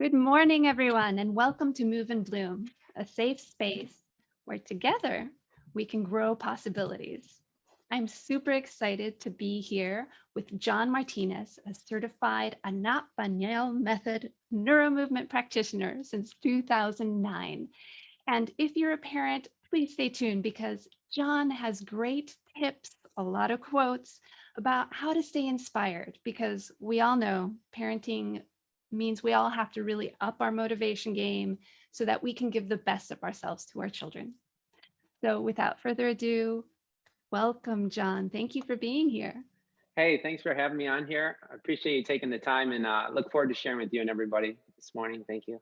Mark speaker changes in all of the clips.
Speaker 1: Good morning, everyone, and welcome to Move and Bloom, a safe space where together we can grow possibilities. I'm super excited to be here with Jon Martinez, a certified Anat Baniel Method NeuroMovement practitioner since 2009. And if you're a parent, please stay tuned because Jon has great tips, a lot of quotes about how to stay inspired because we all know parenting means we all have to really up our motivation game so that we can give the best of ourselves to our children. So without further ado, welcome, Jon. Thank you for being here.
Speaker 2: Hey, thanks for having me on here. I appreciate you taking the time and look forward to sharing with you and everybody this morning. Thank you.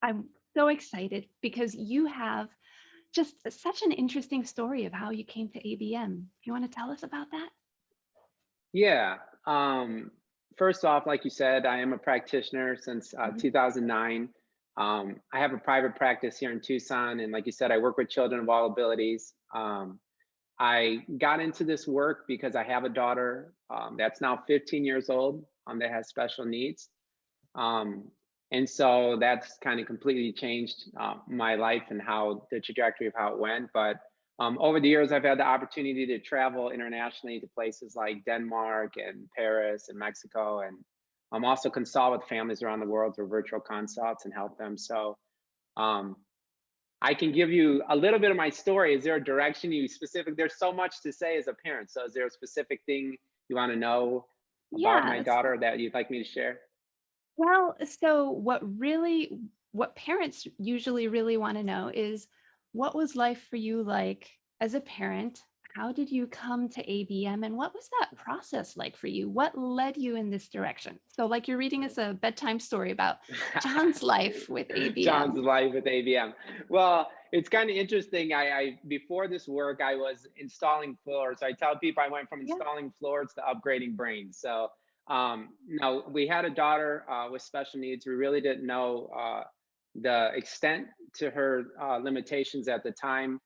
Speaker 1: I'm so excited because you have just such an interesting story of how you came to ABM. Do you want to tell us about that?
Speaker 2: Yeah. First off, like you said, I am a practitioner since 2009. I have a private practice here in Tucson. And like you said, I work with children of all abilities. I got into this work because I have a daughter that's now 15 years old that has special needs. And so that's kind of completely changed my life and how the trajectory of how it went. But over the years, I've had the opportunity to travel internationally to places like Denmark and Paris and Mexico, and also consult with families around the world through virtual consults and help them. So um, I can give you a little bit of my story. Is there a direction you specific? There's so much to say as a parent. So is there a specific thing you want to know about my
Speaker 1: Yes.
Speaker 2: daughter that you'd like me to share?
Speaker 1: Well, so what parents usually really want to know is what was life for you like as a parent? How did you come to ABM and what was that process like for you? What led you in this direction? So like you're reading us a bedtime story about John's life with
Speaker 2: John's
Speaker 1: ABM.
Speaker 2: life with ABM. Well, it's kind of interesting. I before this work, I was installing floors. So I tell people I went from
Speaker 1: Yeah.
Speaker 2: installing floors to upgrading brains. So no, we had a daughter with special needs. We really didn't know the extent to her limitations at the time.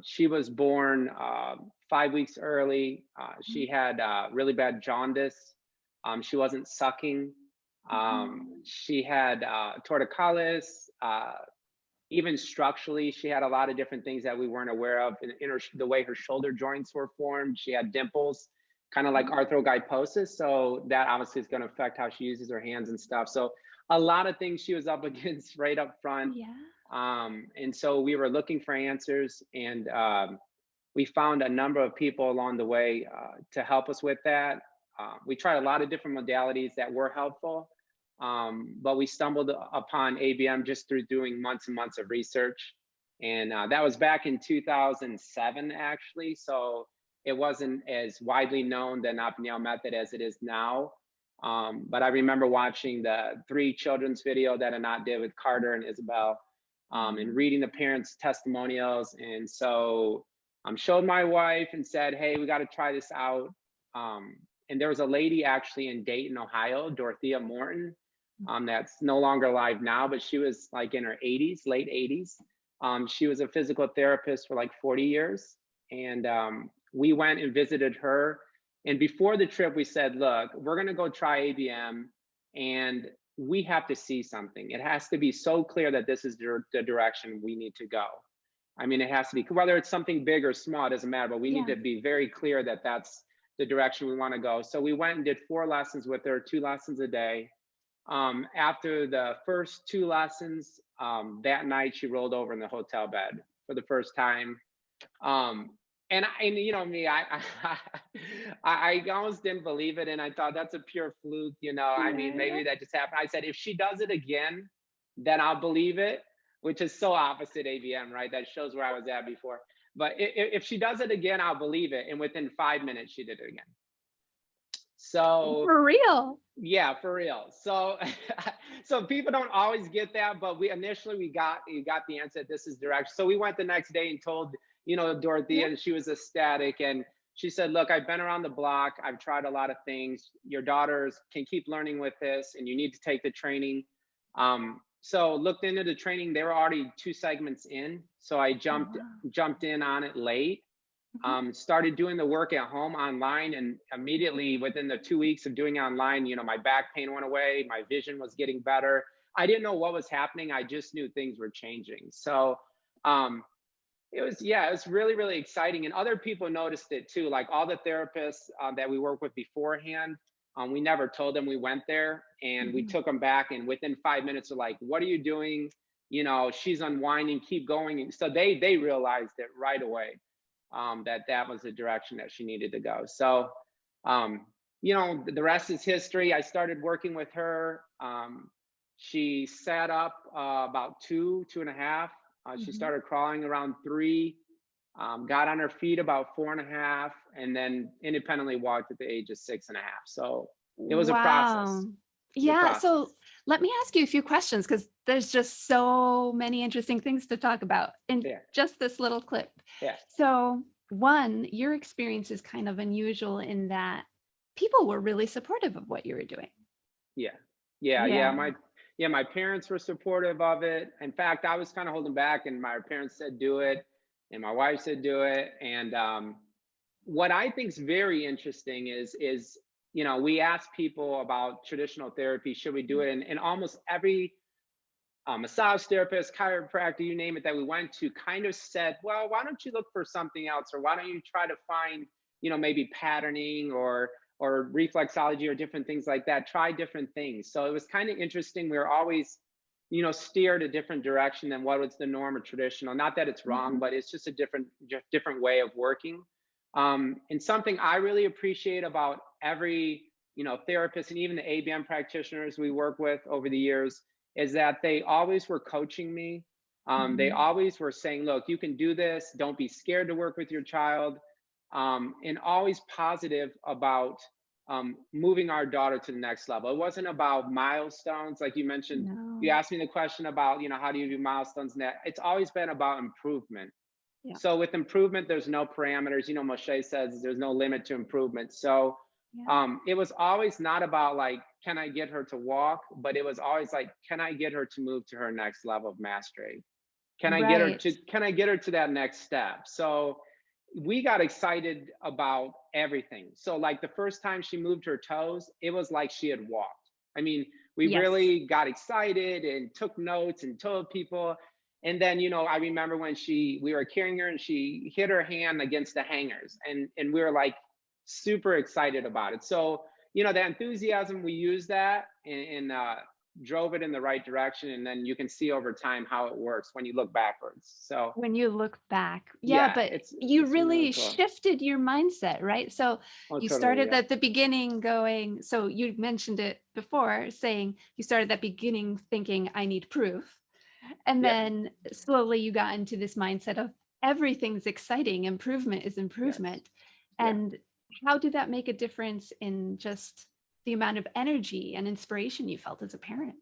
Speaker 2: She was born 5 weeks early. She had really bad jaundice. She wasn't sucking. She had torticollis. Even structurally, she had a lot of different things that we weren't aware of. In her, the way her shoulder joints were formed, she had dimples, kind of like arthrogryposis. So that obviously is going to affect how she uses her hands and stuff. So a lot of things she was up against right up front.
Speaker 1: Yeah.
Speaker 2: And so we were looking for answers, and we found a number of people along the way to help us with that. We tried a lot of different modalities that were helpful, but we stumbled upon ABM just through doing months and months of research. And that was back in 2007, actually. So it wasn't as widely known, the Anat Baniel method, as it is now. But I remember watching the 3 children's video that Anat did with Carter and Isabel, and reading the parents' testimonials. And so showed my wife and said, hey, we got to try this out. And there was a lady actually in Dayton, Ohio, Dorothea Morton, that's no longer alive now, but she was like in her 80s, late 80s. She was a physical therapist for like 40 years. And we went and visited her. And before the trip, we said, look, we're going to go try ABM, and we have to see something. It has to be so clear that this is the direction we need to go. I mean, it has to be, whether it's something big or small, it doesn't matter, but we need
Speaker 1: Yeah.
Speaker 2: to be very clear that that's the direction we want to go. So we went and did 4 lessons with her, 2 lessons a day. After the first 2 lessons, that night she rolled over in the hotel bed for the first time. And you know me, I almost didn't believe it, and I thought that's a pure fluke. I mean,
Speaker 1: Yeah.
Speaker 2: maybe that just happened. I said, if she does it again, then I'll believe it, which is so opposite ABM, right? That shows where I was at before. But if she does it again, I'll believe it. And within 5 minutes, she did it again. So
Speaker 1: For real.
Speaker 2: yeah, for real. So so people don't always get that, but we got the answer. This is direction. So we went the next day and told Dorothea,
Speaker 1: Yeah.
Speaker 2: and she was ecstatic. And she said, look, I've been around the block, I've tried a lot of things. Your daughters can keep learning with this, and you need to take the training. So looked into the training. They were already 2 segments in, so I
Speaker 1: Oh, wow.
Speaker 2: jumped in on it late. Started doing the work at home online, and immediately within the 2 weeks of doing it online, my back pain went away, my vision was getting better. I didn't know what was happening. I just knew things were changing. So um, it was, yeah, it was really, really exciting. And other people noticed it too. Like all the therapists that we worked with beforehand, we never told them we went there, and we
Speaker 1: Mhm.
Speaker 2: took them back. And within 5 minutes, they're like, "What are you doing? You know, she's unwinding. Keep going." And so they realized it right away, that that was the direction that she needed to go. So, um, the rest is history. I started working with her. She sat up about two and a half. She
Speaker 1: Mhm.
Speaker 2: started crawling around 3, got on her feet about 4.5, and then independently walked at the age of 6.5. So it was a process.
Speaker 1: Wow.
Speaker 2: It was a
Speaker 1: Yeah, so
Speaker 2: process.
Speaker 1: let me ask you a few questions because there's just so many interesting things to talk about in
Speaker 2: Yeah,
Speaker 1: just this little clip.
Speaker 2: yeah,
Speaker 1: So, one, your experience is kind of unusual in that people were really supportive of what you were doing.
Speaker 2: yeah, yeah, yeah.
Speaker 1: Yeah.
Speaker 2: My parents were supportive of it. In fact, I was kind of holding back, and my parents said do it, and my wife said do it. And what I think is very interesting is we ask people about traditional therapy, should we do it? And almost every massage therapist, chiropractor, you name it, that we went to kind of said, well, why don't you look for something else? Or why don't you try to find, maybe patterning or reflexology or different things like that. Try different things. So it was kind of interesting. We were always, steered a different direction than what was the norm or traditional. Not that it's wrong,
Speaker 1: Mhm.
Speaker 2: but it's just a different way of working. And something I really appreciate about every, therapist and even the ABM practitioners we work with over the years is that they always were coaching me. They
Speaker 1: Mhm.
Speaker 2: always were saying, look, you can do this. Don't be scared to work with your child. And always positive about moving our daughter to the next level. It wasn't about milestones. Like you mentioned, you
Speaker 1: No.
Speaker 2: asked me the question about, how do you do milestones? And that it's always been about improvement.
Speaker 1: Yeah.
Speaker 2: So with improvement, there's no parameters. Moshe says there's no limit to improvement. So
Speaker 1: Yeah.
Speaker 2: it was always not about like, can I get her to walk? But it was always like, can I get her to move to her next level of mastery?
Speaker 1: Right.
Speaker 2: Can I get her to that next step? So we got excited about everything. So like the first time she moved her toes, it was like she had walked. I mean, we
Speaker 1: Yes.
Speaker 2: really got excited and took notes and told people. And then, I remember when we were carrying her and she hit her hand against the hangers, and we were like super excited about it. So, the enthusiasm, we used that and drove it in the right direction. And then you can see over time how it works when you look backwards. So
Speaker 1: When you look back. Yeah,
Speaker 2: yeah,
Speaker 1: but you
Speaker 2: it's been really
Speaker 1: really
Speaker 2: cool.
Speaker 1: shifted your mindset, right? So
Speaker 2: Oh,
Speaker 1: you
Speaker 2: totally.
Speaker 1: started
Speaker 2: Yeah.
Speaker 1: at the beginning going, so you mentioned it before, saying you started at beginning thinking, I need proof. And
Speaker 2: Yep.
Speaker 1: then slowly you got into this mindset of everything's exciting, improvement is
Speaker 2: Yes.
Speaker 1: improvement.
Speaker 2: Yeah.
Speaker 1: And how did that make a difference in just the amount of energy and inspiration you felt as a parent?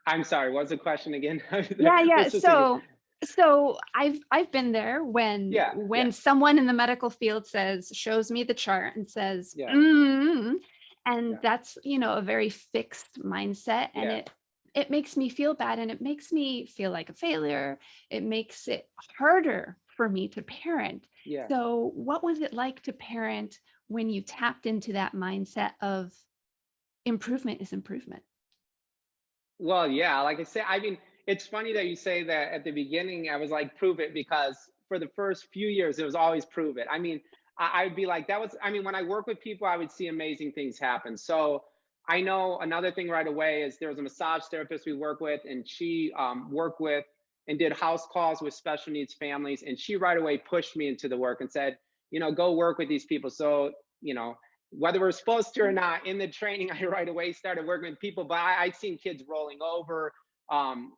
Speaker 2: I'm sorry. What's the question again?
Speaker 1: Yeah, yeah.
Speaker 2: Let's just take it.
Speaker 1: So I've been there when
Speaker 2: Yeah. Yeah.
Speaker 1: someone in the medical field shows me the chart and says,
Speaker 2: Yeah.
Speaker 1: mm, and
Speaker 2: Yeah.
Speaker 1: that's, a very fixed mindset, and
Speaker 2: Yeah.
Speaker 1: it makes me feel bad, and it makes me feel like a failure. It makes it harder for me to parent.
Speaker 2: Yeah.
Speaker 1: So what was it like to parent when you tapped into that mindset of improvement is improvement?
Speaker 2: Well, yeah. Like I said, I mean, it's funny that you say that. At the beginning, I was like, prove it, because for the first few years, it was always prove it. I mean, I'd be like, I mean, when I work with people, I would see amazing things happen. So I know another thing right away is there was a massage therapist we work with, and she worked with and did house calls with special needs families. And she right away pushed me into the work and said, go work with these people. So, you know, whether we're supposed to or not, in the training, I right away started working with people. But I'd seen kids rolling over, um,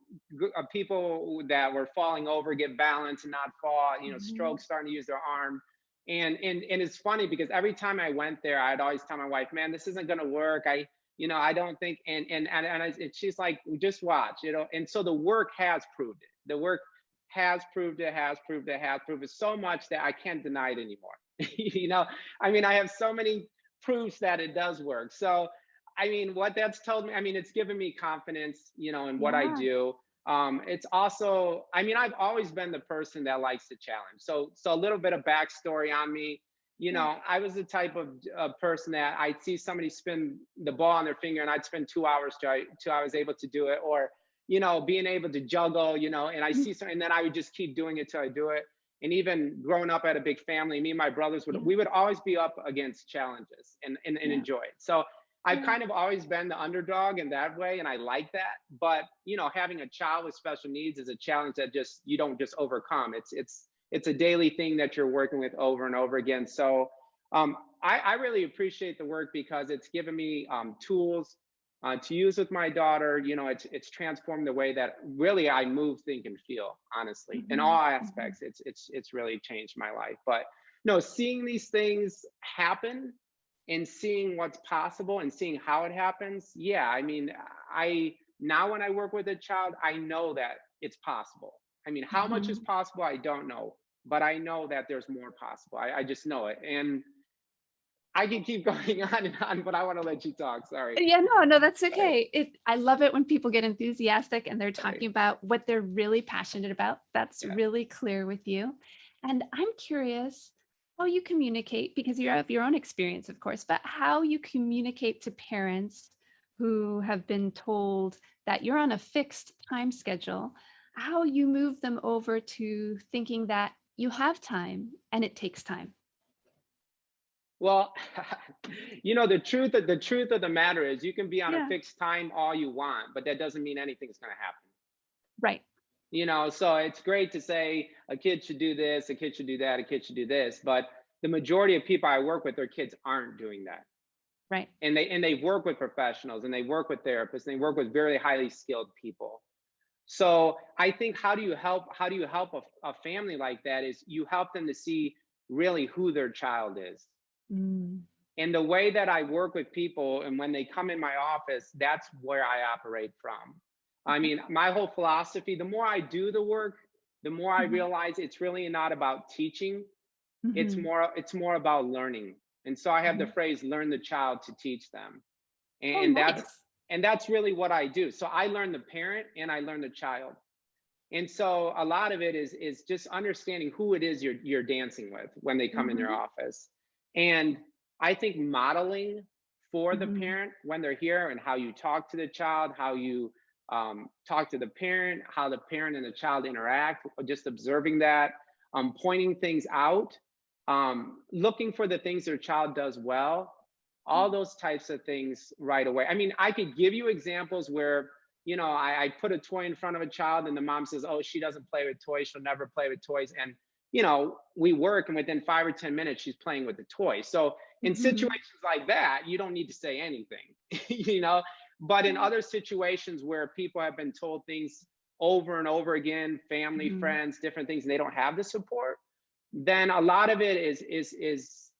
Speaker 2: people that were falling over get balance and not fall,
Speaker 1: Mhm.
Speaker 2: strokes, starting to use their arm. And it's funny because every time I went there, I'd always tell my wife, man, this isn't going to work. I don't think, and she's like, just watch, and so the work has proved it. The work has proved it, has proved it, has proved it so much that I can't deny it anymore. I mean, I have so many proves that it does work. So, I mean, what that's told me, I mean, it's given me confidence, in what I
Speaker 1: Yeah.
Speaker 2: do. It's also, I mean, I've always been the person that likes to challenge. So a little bit of backstory on me. I was the type of person that I'd see somebody spin the ball on their finger and I'd spend 2 hours till I was able to do it, or being able to juggle, and I
Speaker 1: Mm,
Speaker 2: see something, and then I would just keep doing it till I do it. And even growing up at a big family, me and my brothers
Speaker 1: yeah,
Speaker 2: we would always be up against challenges and
Speaker 1: yeah,
Speaker 2: enjoy it. So I've
Speaker 1: yeah,
Speaker 2: kind of always been the underdog in that way, and I like that. But having a child with special needs is a challenge that just you don't just overcome. It's a daily thing that you're working with over and over again. So I really appreciate the work because it's given me tools to use with my daughter. It's transformed the way that really I move, think, and feel. Honestly, in all
Speaker 1: mhm, mhm.
Speaker 2: aspects, it's really changed my life. But no, seeing these things happen and seeing what's possible and seeing how it happens. Yeah, I mean, I now when I work with a child, I know that it's possible. I mean, how much is
Speaker 1: Mhm.
Speaker 2: possible, I don't know, but I know that there's more possible. I just know it. And I can keep going on and on, but I want to let you talk. Sorry.
Speaker 1: Yeah, no, no, that's
Speaker 2: Right.
Speaker 1: okay. I love it when people get enthusiastic and they're
Speaker 2: Right.
Speaker 1: talking about what they're really passionate about. That's
Speaker 2: Yeah.
Speaker 1: really clear with you. And I'm curious how you communicate, because you have your own experience, of course, but how you communicate to parents who have been told that you're on a fixed time schedule, how you move them over to thinking that you have time and it takes time.
Speaker 2: Well, the truth of the matter is you can be on a
Speaker 1: Yeah,
Speaker 2: fixed time all you want, but that doesn't mean anything's going to happen.
Speaker 1: right,
Speaker 2: So it's great to say a kid should do this, a kid should do that, a kid should do this, but the majority of people I work with, their kids aren't doing that.
Speaker 1: right.
Speaker 2: And they work with professionals and they work with therapists and they work with very highly skilled people. So I think how do you help a family like that is you help them to see really who their child is.
Speaker 1: Mm,
Speaker 2: And the way that I work with people and when they come in my office, that's where I operate from. I
Speaker 1: okay.
Speaker 2: mean, my whole philosophy, the more I do the work, the more I
Speaker 1: Mhm,
Speaker 2: realize it's really not about teaching. It's
Speaker 1: mhm,
Speaker 2: more it's more about learning. And so I have the
Speaker 1: mhm.
Speaker 2: phrase learn the child to teach them.
Speaker 1: Oh,
Speaker 2: And that's
Speaker 1: nice.
Speaker 2: and that's really what I do. So I learn the parent and I learn the child. And so a lot of it is just understanding who it is you're dancing with when they come in your
Speaker 1: Mhm,
Speaker 2: office. And I think modeling for the
Speaker 1: mhm,
Speaker 2: parent when they're here and how you talk to the child, how you talk to the parent, how the parent and the child interact, just observing that, pointing things out, looking for the things their child does well, all
Speaker 1: mm,
Speaker 2: those types of things right away. I mean, I could give you examples where I put a toy in front of a child and the mom says, oh, she doesn't play with toys. She'll never play with toys. And, we work and within 5 or 10 minutes, she's playing with the toy. So in
Speaker 1: mhm.
Speaker 2: situations like that, you don't need to say anything, you know. But in
Speaker 1: Yeah,
Speaker 2: other situations where people have been told things over and over again, family,
Speaker 1: mhm,
Speaker 2: friends, different things, and they don't have the support, then a lot of it is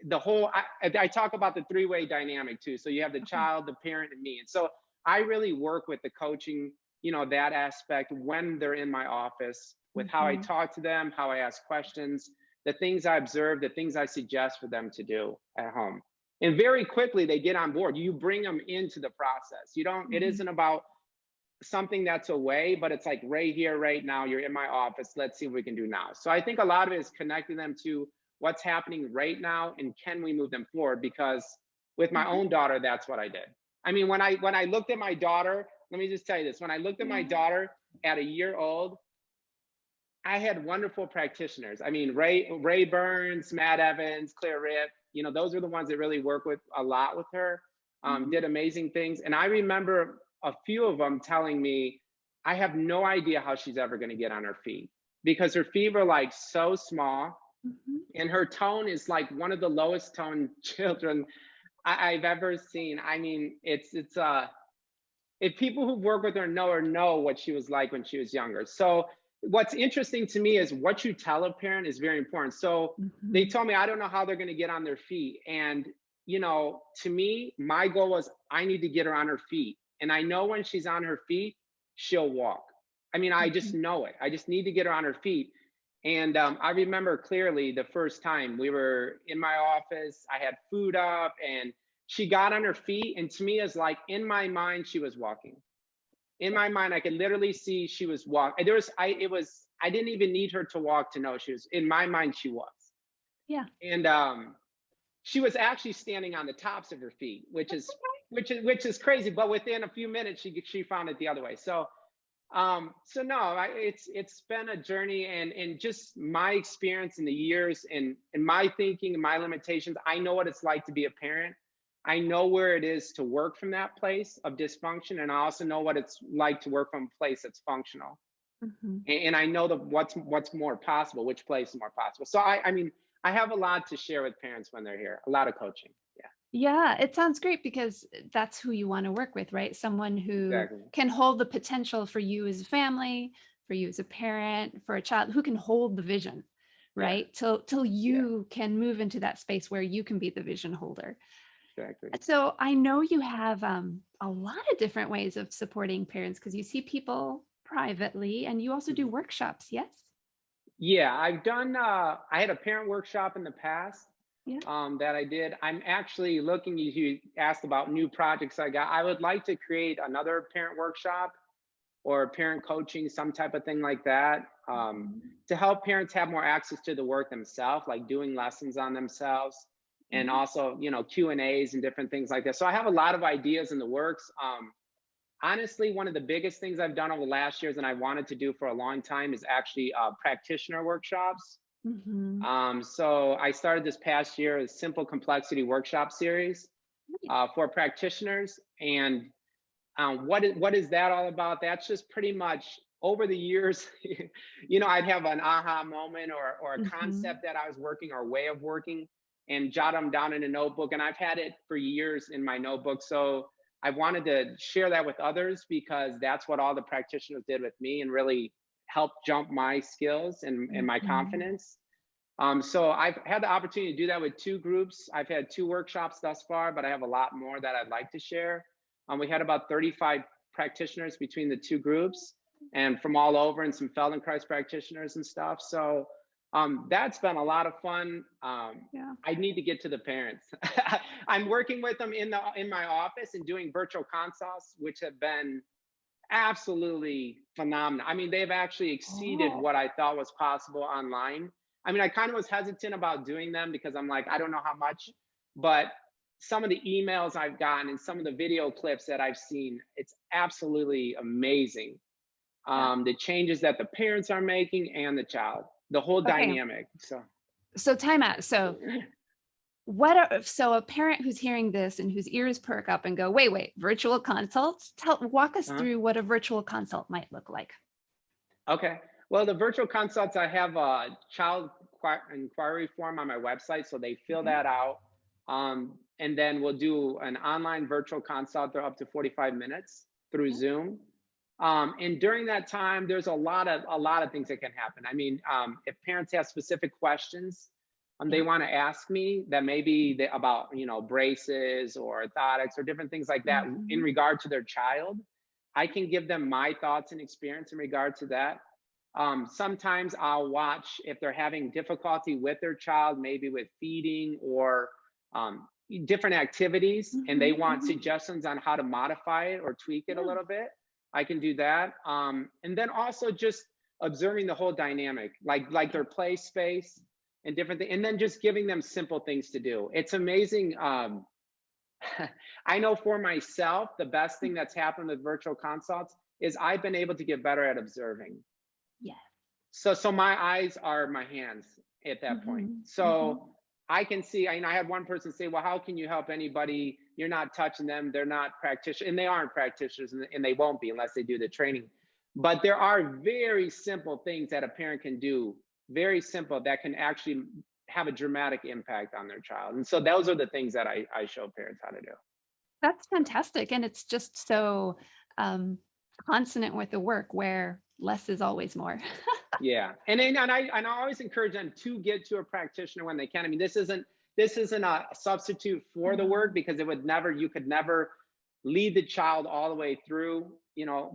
Speaker 2: the whole I talk about the three-way dynamic too. So you have the
Speaker 1: okay.
Speaker 2: child, the parent, and me. And so I really work with the coaching, that aspect when they're in my office with how I
Speaker 1: Mhm,
Speaker 2: talk to them, how I ask questions, the things I observe, the things I suggest for them to do at home. And very quickly they get on board. You bring them into the process. It
Speaker 1: mhm,
Speaker 2: isn't about something that's away, but it's like right here, right now. You're in my office. Let's see what we can do now. So I think a lot of it is connecting them to what's happening right now and can we move them forward? Because with my
Speaker 1: mhm.
Speaker 2: own daughter, that's what I did. I mean, when I looked at my daughter, let me just tell you this. When I looked at my
Speaker 1: Yeah.
Speaker 2: daughter at a year old, I had wonderful practitioners. I mean, Ray Burns, Matt Evans, Claire Rip, those are the ones that really work with a lot with her,
Speaker 1: Mhm,
Speaker 2: did amazing things. And I remember a few of them telling me, I have no idea how she's ever going to get on her feet because her feet were like so small
Speaker 1: mhm.
Speaker 2: and her tone is like one of the lowest tone children I've ever seen. I mean, if people who work with her know what she was like when she was younger. So what's interesting to me is what you tell a parent is very important. So they
Speaker 1: Mhm.
Speaker 2: told me I don't know how they're going to get on their feet. And to me, my goal was I need to get her on her feet. And I know when she's on her feet, she'll walk. I mean, I just
Speaker 1: Mhm.
Speaker 2: know it. I just need to get her on her feet. And I remember clearly the first time we were in my office, I had food up and she got on her feet. And to me, it's like in my mind, she was walking. In my mind, I could literally see she was walking. I didn't even need her to walk to know she was, in my mind, she was.
Speaker 1: Yeah.
Speaker 2: And she was actually standing on the tops of her feet, which is crazy. But within a few minutes, she found it the other way. So no, it's been a journey, and just my experience in the years, and my thinking and my limitations. I know what it's like to be a parent. I know where it is to work from that place of dysfunction, and I also know what it's like to work from a place that's functional.
Speaker 1: Mhm.
Speaker 2: And I know what's more possible, which place is more possible. So I mean, I have a lot to share with parents when they're here. A lot of coaching. Yeah,
Speaker 1: Yeah, it sounds great because that's who you want to work with, right? Someone who
Speaker 2: exactly.
Speaker 1: can hold the potential for you as a family, for you as a parent, for a child, who can hold the vision,
Speaker 2: Yeah,
Speaker 1: right? Till
Speaker 2: yeah,
Speaker 1: you can move into that space where you can be the vision holder.
Speaker 2: exactly.
Speaker 1: So I know you have a lot of different ways of supporting parents because you see people privately and you also do
Speaker 2: Mhm.
Speaker 1: workshops, yes?
Speaker 2: Yeah, I've done. I had a parent workshop in the past
Speaker 1: Yeah.
Speaker 2: that I did. I'm actually looking. You asked about new projects I got. I would like to create another parent workshop or parent coaching, some type of thing like that,
Speaker 1: Mhm.
Speaker 2: to help parents have more access to the work themselves, like doing lessons on themselves, and
Speaker 1: Yeah.
Speaker 2: also Q&As and different things like that. So I have a lot of ideas in the works. Honestly, one of the biggest things I've done over the last years and I wanted to do for a long time is actually practitioner workshops.
Speaker 1: Mhm.
Speaker 2: So I started this past year a simple complexity workshop series
Speaker 1: Nice.
Speaker 2: for practitioners. And what is that all about? That's just pretty much over the years, I'd have an aha moment or a
Speaker 1: Mhm.
Speaker 2: concept that I was working or a way of working and jot them down in a notebook. And I've had it for years in my notebook. So I wanted to share that with others because that's what all the practitioners did with me and really helped jump my skills and my
Speaker 1: Mhm.
Speaker 2: confidence. So I've had the opportunity to do that with two groups. I've had two workshops thus far, but I have a lot more that I'd like to share. We had about 35 practitioners between the two groups and from all over and some Feldenkrais practitioners and stuff. So that's been a lot of fun.
Speaker 1: Yeah.
Speaker 2: I need to get to the parents. I'm working with them in my office and doing virtual consults, which have been absolutely phenomenal. I mean, they've actually exceeded
Speaker 1: Oh.
Speaker 2: what I thought was possible online. I mean, I kind of was hesitant about doing them because I'm like, I don't know how much, but some of the emails I've gotten and some of the video clips that I've seen, it's absolutely amazing.
Speaker 1: Yeah.
Speaker 2: The changes that the parents are making and the child, the whole
Speaker 1: Okay.
Speaker 2: dynamic. So,
Speaker 1: So time out. So so a parent who's hearing this and whose ears perk up and go, wait, virtual consults? Walk us
Speaker 2: uh
Speaker 1: through what a virtual consult might look like.
Speaker 2: okay. Well, the virtual consults, I have a child inquiry form on my website, so they fill
Speaker 1: Okay.
Speaker 2: that out. And then we'll do an online virtual consult. They're up to 45 minutes through
Speaker 1: Yeah.
Speaker 2: Zoom. And during that time, there's a lot of things that can happen. I mean, if parents have specific questions, they
Speaker 1: Yeah.
Speaker 2: want to ask me that maybe about braces or orthotics or different things like that in
Speaker 1: Mhm.
Speaker 2: regard to their child. I can give them my thoughts and experience in regard to that. Sometimes I'll watch if they're having difficulty with their child, maybe with feeding or different activities, and they
Speaker 1: Mhm.
Speaker 2: want
Speaker 1: Mhm.
Speaker 2: suggestions on how to modify it or tweak it a
Speaker 1: Yeah.
Speaker 2: little bit. I can do that. And then also just observing the whole dynamic, like
Speaker 1: Yeah.
Speaker 2: their play space and different things, and then just giving them simple things to do. It's amazing. I know for myself, the best thing that's happened with virtual consults is I've been able to get better at observing.
Speaker 1: Yeah.
Speaker 2: So my eyes are my hands at that point.
Speaker 1: Mhm.
Speaker 2: So
Speaker 1: Mhm.
Speaker 2: I can see. I had one person say, "Well, how can you help anybody? You're not touching them. They're not practitioners, and they aren't practitioners, and they won't be unless they do the training." But there are very simple things that a parent can do, very simple, that can actually have a dramatic impact on their child. And so those are the things that I show parents how to do.
Speaker 1: That's
Speaker 2: So.
Speaker 1: fantastic. And it's just so um, consonant with the work where less is always more.
Speaker 2: Yeah, and I always encourage them to get to a practitioner when they can. I mean, this isn't a substitute for the work
Speaker 1: No.
Speaker 2: because you could never lead the child all the way through,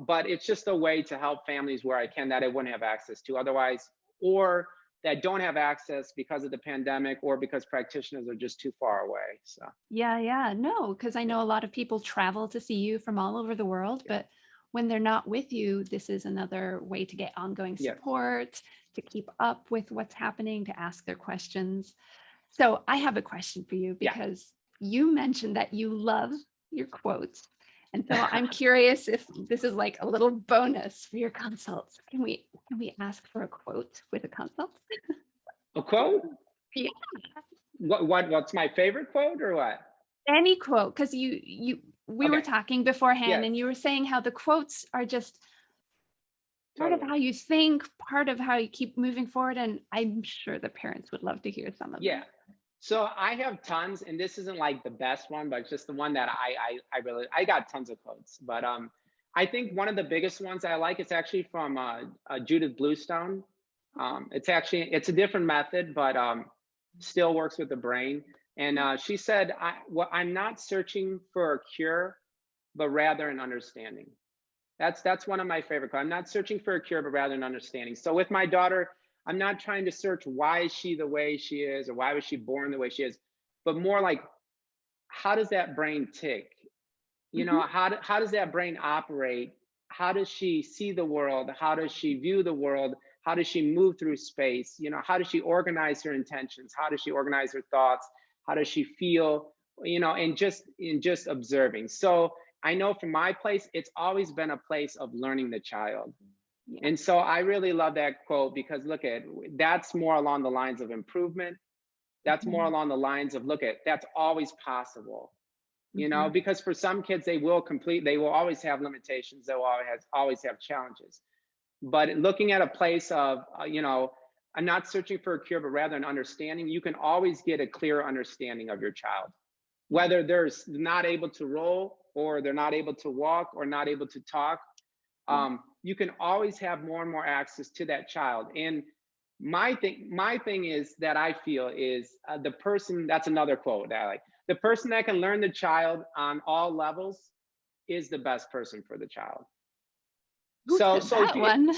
Speaker 2: but it's just a way to help families where I can that I wouldn't have access to otherwise, or that don't have access because of the pandemic or because practitioners are just too far away. So
Speaker 1: Yeah, yeah. No, because I
Speaker 2: yeah,
Speaker 1: know a lot of people travel to see you from all over the world, but when they're not with you, this is another way to get ongoing
Speaker 2: yeah,
Speaker 1: support, to keep up with what's happening, to ask their questions. So I have a question for you
Speaker 2: Yeah.
Speaker 1: because you mentioned that you love your quotes. And so I'm curious if this is like a little bonus for your consults. Can we ask for a quote with a consult?
Speaker 2: A quote?
Speaker 1: Yeah.
Speaker 2: What's my favorite quote or what?
Speaker 1: Any quote, because we were
Speaker 2: Okay.
Speaker 1: talking beforehand
Speaker 2: Yes,
Speaker 1: and you were saying how the quotes are just part of
Speaker 2: totally.
Speaker 1: how you think, part of how you keep moving forward. And I'm sure the parents would love to hear some of
Speaker 2: Yeah.
Speaker 1: them.
Speaker 2: So I have tons, and this isn't like the best one, but just the one that I really I got tons of quotes. But I think one of the biggest ones I like is actually from Judith Bluestone. It's a different method, but still works with the brain. And she said, I'm not searching for a cure, but rather an understanding. That's one of my favorite quotes. I'm not searching for a cure, but rather an understanding. So with my daughter, I'm not trying to search why is she the way she is or why was she born the way she is, but more like how does that brain tick? You know,
Speaker 1: Mhm.
Speaker 2: how does that brain operate? How does she see the world? How does she view the world? How does she move through space? You know, how does she organize her intentions? How does she organize her thoughts? How does she feel? You know, and just observing. So I know from my place, it's always been a place of learning the child.
Speaker 1: Yeah.
Speaker 2: And so I really love that quote because look at that's more along the lines of improvement. That's more
Speaker 1: Mhm.
Speaker 2: along the lines of look at that's always possible, you know,
Speaker 1: Mhm.
Speaker 2: because for some kids they will always have limitations, they will always have challenges. But looking at a place of you know, I'm not searching for a cure but rather an understanding, you can always get a clear understanding of your child,
Speaker 1: Yeah.
Speaker 2: whether they're not able to roll or they're not able to walk or not able to talk.
Speaker 1: Yeah.
Speaker 2: You can always have more and more access to that child. And my thing is that I feel is the person. That's another quote that I like. The person that can learn the child on all levels is the best person for the child.
Speaker 1: Who
Speaker 2: So
Speaker 1: said that one?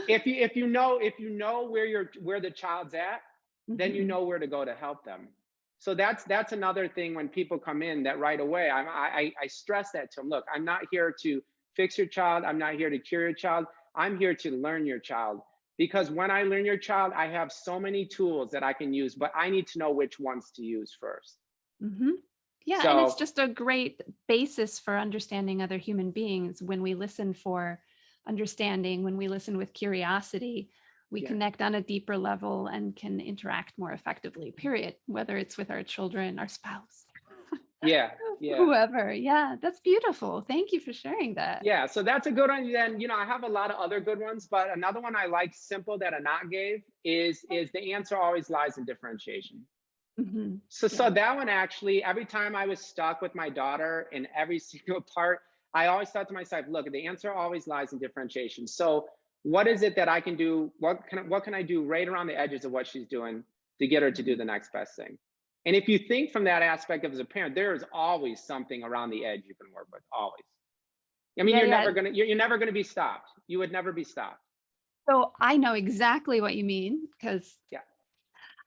Speaker 2: if you know where the child's at, then you
Speaker 1: Mhm.
Speaker 2: know where to go to help them. So that's another thing when people come in that right away. I stress that to them. Look, I'm not here to fix your child. I'm not here to cure your child. I'm here to learn your child because when I learn your child, I have so many tools that I can use, but I need to know which ones to use first.
Speaker 1: Mhm. Yeah, and it's
Speaker 2: So
Speaker 1: just a great basis for understanding other human beings. When we listen for understanding, when we listen with curiosity, we
Speaker 2: yeah,
Speaker 1: connect on a deeper level and can interact more effectively, period, whether it's with our children, our spouse,
Speaker 2: yeah, yeah.
Speaker 1: whoever. Yeah, that's beautiful. Thank you for sharing that.
Speaker 2: Yeah, so that's a good one. Then I have a lot of other good ones, but another one I like simple that Anat gave is the answer always lies in differentiation.
Speaker 1: Mhm.
Speaker 2: So
Speaker 1: Yeah.
Speaker 2: that one actually, every time I was stuck with my daughter in every single part, I always thought to myself, look, the answer always lies in differentiation. So what is it that I can do? What can I do right around the edges of what she's doing to get her to do
Speaker 1: Mhm.
Speaker 2: the next best thing? And if you think from that aspect of as a parent, there is always something around the edge you can work with. Always. I mean,
Speaker 1: Yeah, yeah.
Speaker 2: you're never gonna be stopped. You would never be stopped.
Speaker 1: So I know exactly what you mean because
Speaker 2: Yeah.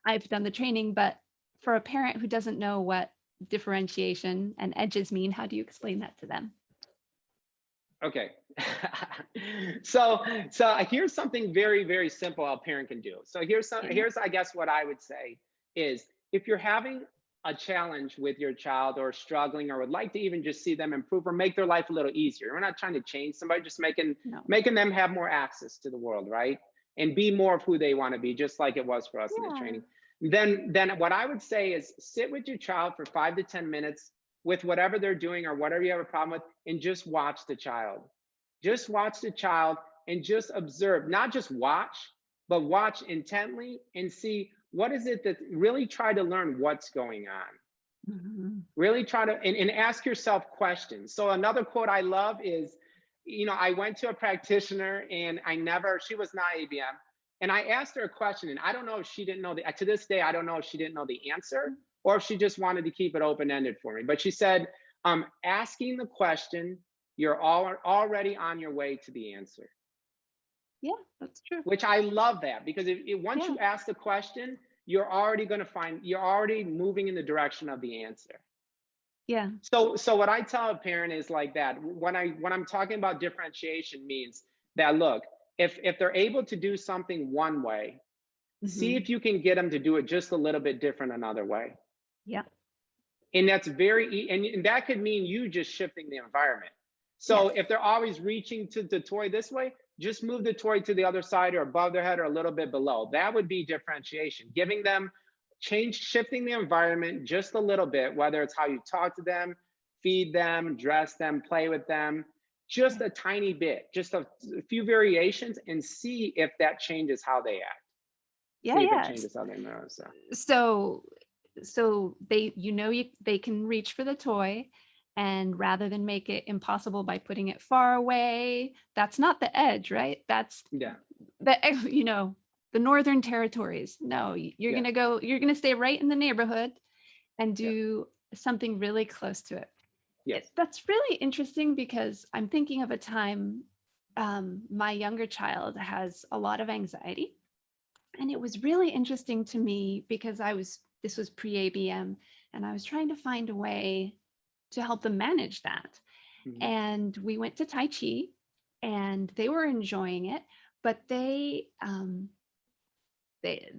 Speaker 1: I've done the training, but for a parent who doesn't know what differentiation and edges mean, how do you explain that to them?
Speaker 2: Okay. so so here's something very, very simple a parent can do. So
Speaker 1: Yeah.
Speaker 2: here's I guess what I would say is if you're having a challenge with your child or struggling or would like to even just see them improve or make their life a little easier. We're not trying to change somebody, just
Speaker 1: No.
Speaker 2: making them have more access to the world, right? And be more of who they want to be, just like it was for us in the
Speaker 1: Yeah.
Speaker 2: training. Then what I would say is sit with your child for 5 to 10 minutes with whatever they're doing or whatever you have a problem with, and just watch the child. Just watch the child and just observe, not just watch, but watch intently and see what is it that really try to learn what's going on.
Speaker 1: Mhm.
Speaker 2: Really try to and ask yourself questions. So another quote I love is, I went to a practitioner and she was not ABM. And I asked her a question, and I don't know if she didn't know to this day, I don't know if she didn't know the answer or if she just wanted to keep it open ended for me. But she said, asking the question, you're already on your way to the answer,
Speaker 1: Yeah, that's true.
Speaker 2: which I love that because once
Speaker 1: Yeah.
Speaker 2: you ask the question, you're already moving in the direction of the answer.
Speaker 1: Yeah.
Speaker 2: So what I tell a parent is like that. When I'm talking about differentiation means that look, if they're able to do something one way, See
Speaker 1: Mhm.
Speaker 2: if you can get them to do it just a little bit different another way.
Speaker 1: Yeah.
Speaker 2: And that's and that could mean you just shifting the environment. So
Speaker 1: Yes.
Speaker 2: if they're always reaching to the toy this way, just move the toy to the other side or above their head or a little bit below. That would be differentiation, giving them shifting the environment just a little bit, whether it's how you talk to them, feed them, dress them, play with them, just
Speaker 1: Yeah.
Speaker 2: a tiny bit, just a few variations, and see if that changes how they act.
Speaker 1: Yeah,
Speaker 2: See if it
Speaker 1: yeah.
Speaker 2: changes how they move. So
Speaker 1: So they they can reach for the toy, and rather than make it impossible by putting it far away, that's not the edge, right? That's
Speaker 2: yeah,
Speaker 1: the the northern territories. No,
Speaker 2: yeah,
Speaker 1: you're going to stay right in the neighborhood and
Speaker 2: yeah,
Speaker 1: do something really close to it.
Speaker 2: yes.
Speaker 1: That's really interesting because I'm thinking of a time, my younger child has a lot of anxiety. And it was really interesting to me because this was pre-ABM, and I was trying to find a way to help them manage that.
Speaker 2: Mhm.
Speaker 1: And we went to Tai Chi, and they were enjoying it, but the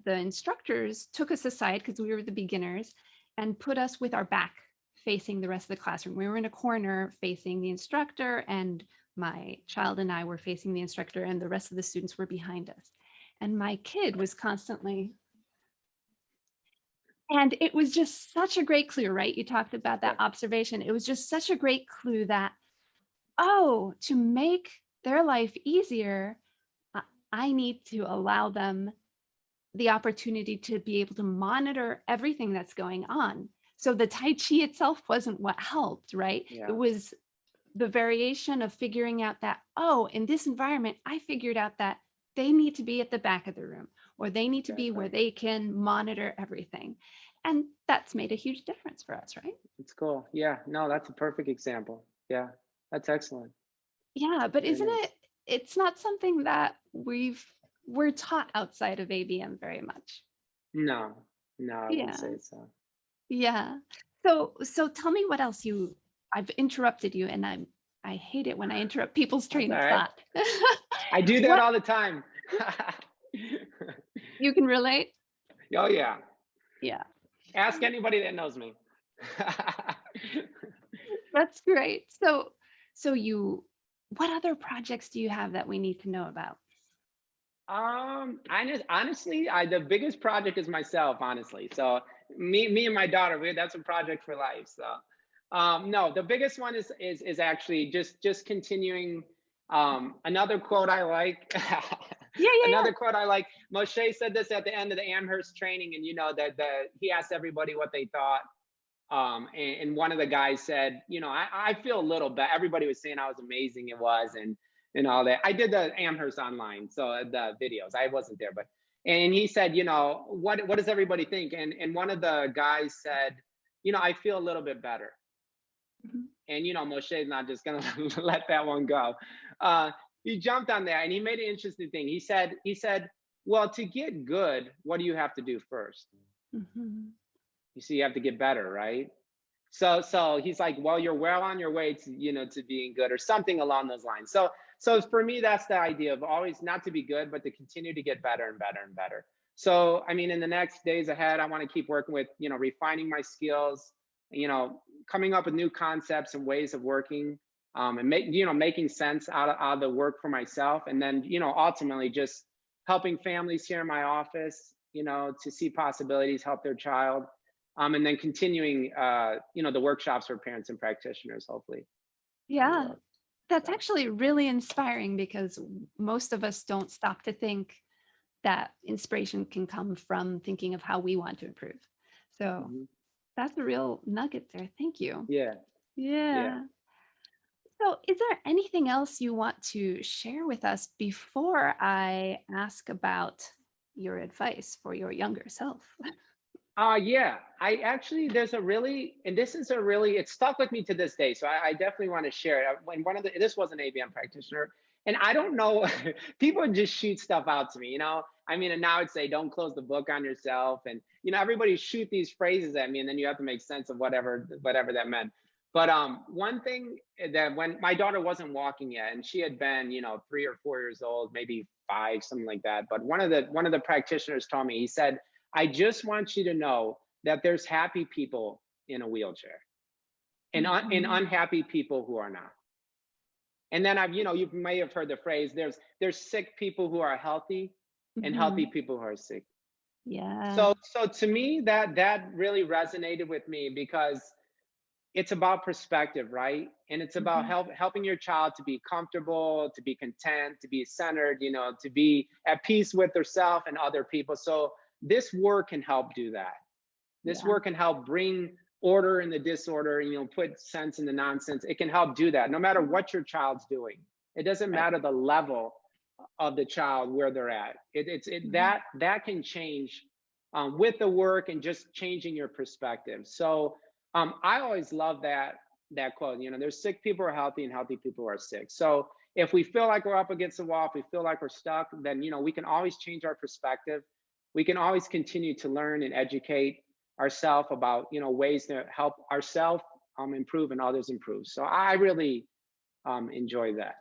Speaker 1: instructors took us aside because we were the beginners and put us with our back facing the rest of the classroom. We were in a corner facing the instructor, and my child and I were facing the instructor, and the rest of the students were behind us. And my kid was constantly, and it was just such a great clue, right? You talked about that
Speaker 2: Yeah.
Speaker 1: observation. It was just such a great clue that, oh, to make their life easier, I I need to allow them the opportunity to be able to monitor everything that's going on. So the Tai Chi itself wasn't what helped, right? It
Speaker 2: Yeah,
Speaker 1: was the variation of figuring out that, oh, in this environment, I figured out that they need to be at the back of the room, or they need to be where
Speaker 2: exactly.
Speaker 1: they can monitor everything. And that's made a huge difference for us, right?
Speaker 2: It's cool. Yeah, no, that's a perfect example. Yeah, that's excellent.
Speaker 1: Yeah, but
Speaker 2: It
Speaker 1: isn't
Speaker 2: is.
Speaker 1: it's not something that we're taught outside of ABM very much.
Speaker 2: No, no, I wouldn't
Speaker 1: Yeah.
Speaker 2: say so.
Speaker 1: Yeah. So tell me what else I've interrupted you, and I hate it when I interrupt people's
Speaker 2: That's
Speaker 1: train
Speaker 2: all
Speaker 1: of
Speaker 2: right.
Speaker 1: thought.
Speaker 2: I do that
Speaker 1: What,
Speaker 2: all the time.
Speaker 1: you can relate?
Speaker 2: Oh yeah.
Speaker 1: Yeah.
Speaker 2: Ask anybody that knows me.
Speaker 1: That's great. So what other projects do you have that we need to know about?
Speaker 2: Honestly, the biggest project is myself, honestly. So me and my daughter, that's a project for life. So, no, the biggest one is actually just continuing. Another quote I like,
Speaker 1: Yeah, yeah,
Speaker 2: another quote I like. Moshe said this at the end of the Amherst training, and that he asked everybody what they thought. And one of the guys said, I feel a little bad. Everybody was saying how amazing it was, and all that. I did the Amherst online, so the videos. I wasn't there, but and he said, what does everybody think? And one of the guys said, I feel a little bit better.
Speaker 1: yeah. Mhm.
Speaker 2: And Moshe's not just gonna let that one go. He jumped on that and he made an interesting thing. He said, well, to get good, what do you have to do first?
Speaker 1: Mhm.
Speaker 2: You see, you have to get better, right? So he's like, well, you're well on your way to to being good or something along those lines. So for me, that's the idea of always not to be good, but to continue to get better and better and better. So I mean, in the next days ahead, I want to keep working with refining my skills, coming up with new concepts and ways of working, and making sense out of the work for myself, and then ultimately just helping families here in my office, to see possibilities, help their child, and then continuing, the workshops for parents and practitioners, hopefully down the
Speaker 1: Yeah.
Speaker 2: road.
Speaker 1: That's
Speaker 2: So,
Speaker 1: actually really inspiring because most of us don't stop to think that inspiration can come from thinking of how we want to improve. So
Speaker 2: mhm.
Speaker 1: that's a real nugget there. Thank you.
Speaker 2: Yeah, yeah.
Speaker 1: Yeah. So, is there anything else you want to share with us before I ask about your advice for your younger self?
Speaker 2: Yeah. I actually, there's a really, and this is a really, it stuck with me to this day. So I definitely want to share it. When this was an ABM practitioner, and I don't know, people would just shoot stuff out to me, I mean, and now I'd say, don't close the book on yourself. And, everybody shoot these phrases at me, and then you have to make sense of whatever that meant. But one thing that when my daughter wasn't walking yet, and she had been, 3 or 4 years old, maybe 5, something like that. But one of the practitioners told me, he said, "I just want you to know that there's happy people in a wheelchair and
Speaker 1: Mhm.
Speaker 2: unhappy people who are not." And then you may have heard the phrase, there's sick people who are healthy and healthy
Speaker 1: Mhm.
Speaker 2: people who are sick.
Speaker 1: Yeah.
Speaker 2: So to me, that really resonated with me because it's about perspective, right? And it's about
Speaker 1: Mhm.
Speaker 2: helping your child to be comfortable, to be content, to be centered, to be at peace with herself and other people. So this work can help do that. This
Speaker 1: Yeah.
Speaker 2: work can help bring order in the disorder, and put sense in the nonsense. It can help do that no matter what your child's doing. It doesn't
Speaker 1: Right.
Speaker 2: matter the level of the child where they're at.
Speaker 1: Mhm.
Speaker 2: That can change with the work and just changing your perspective. So I always love that quote. There's sick people who are healthy and healthy people who are sick. So if we feel like we're up against the wall, if we feel like we're stuck, then we can always change our perspective. We can always continue to learn and educate ourselves about ways to help ourselves improve and others improve. So I really enjoy that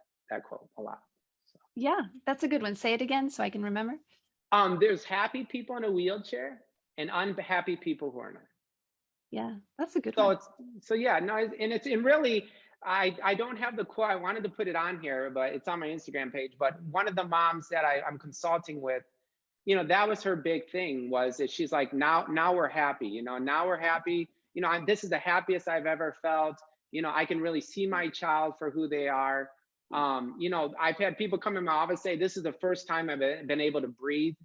Speaker 2: quote a lot. So,
Speaker 1: Yeah, that's a good one. Say it again so I can remember.
Speaker 2: there's happy people in a wheelchair and unhappy people who are not.
Speaker 1: Yeah, that's a good
Speaker 2: So
Speaker 1: one.
Speaker 2: it's so yeah, no, and really, I don't have the quote. I wanted to put it on here, but it's on my Instagram page. But one of the moms that I'm consulting with, that was her big thing, was that she's like, now we're happy, now we're happy. This is the happiest I've ever felt. I can really see my child for who they are. I've had people come in my office say, this is the first time I've been able to breathe.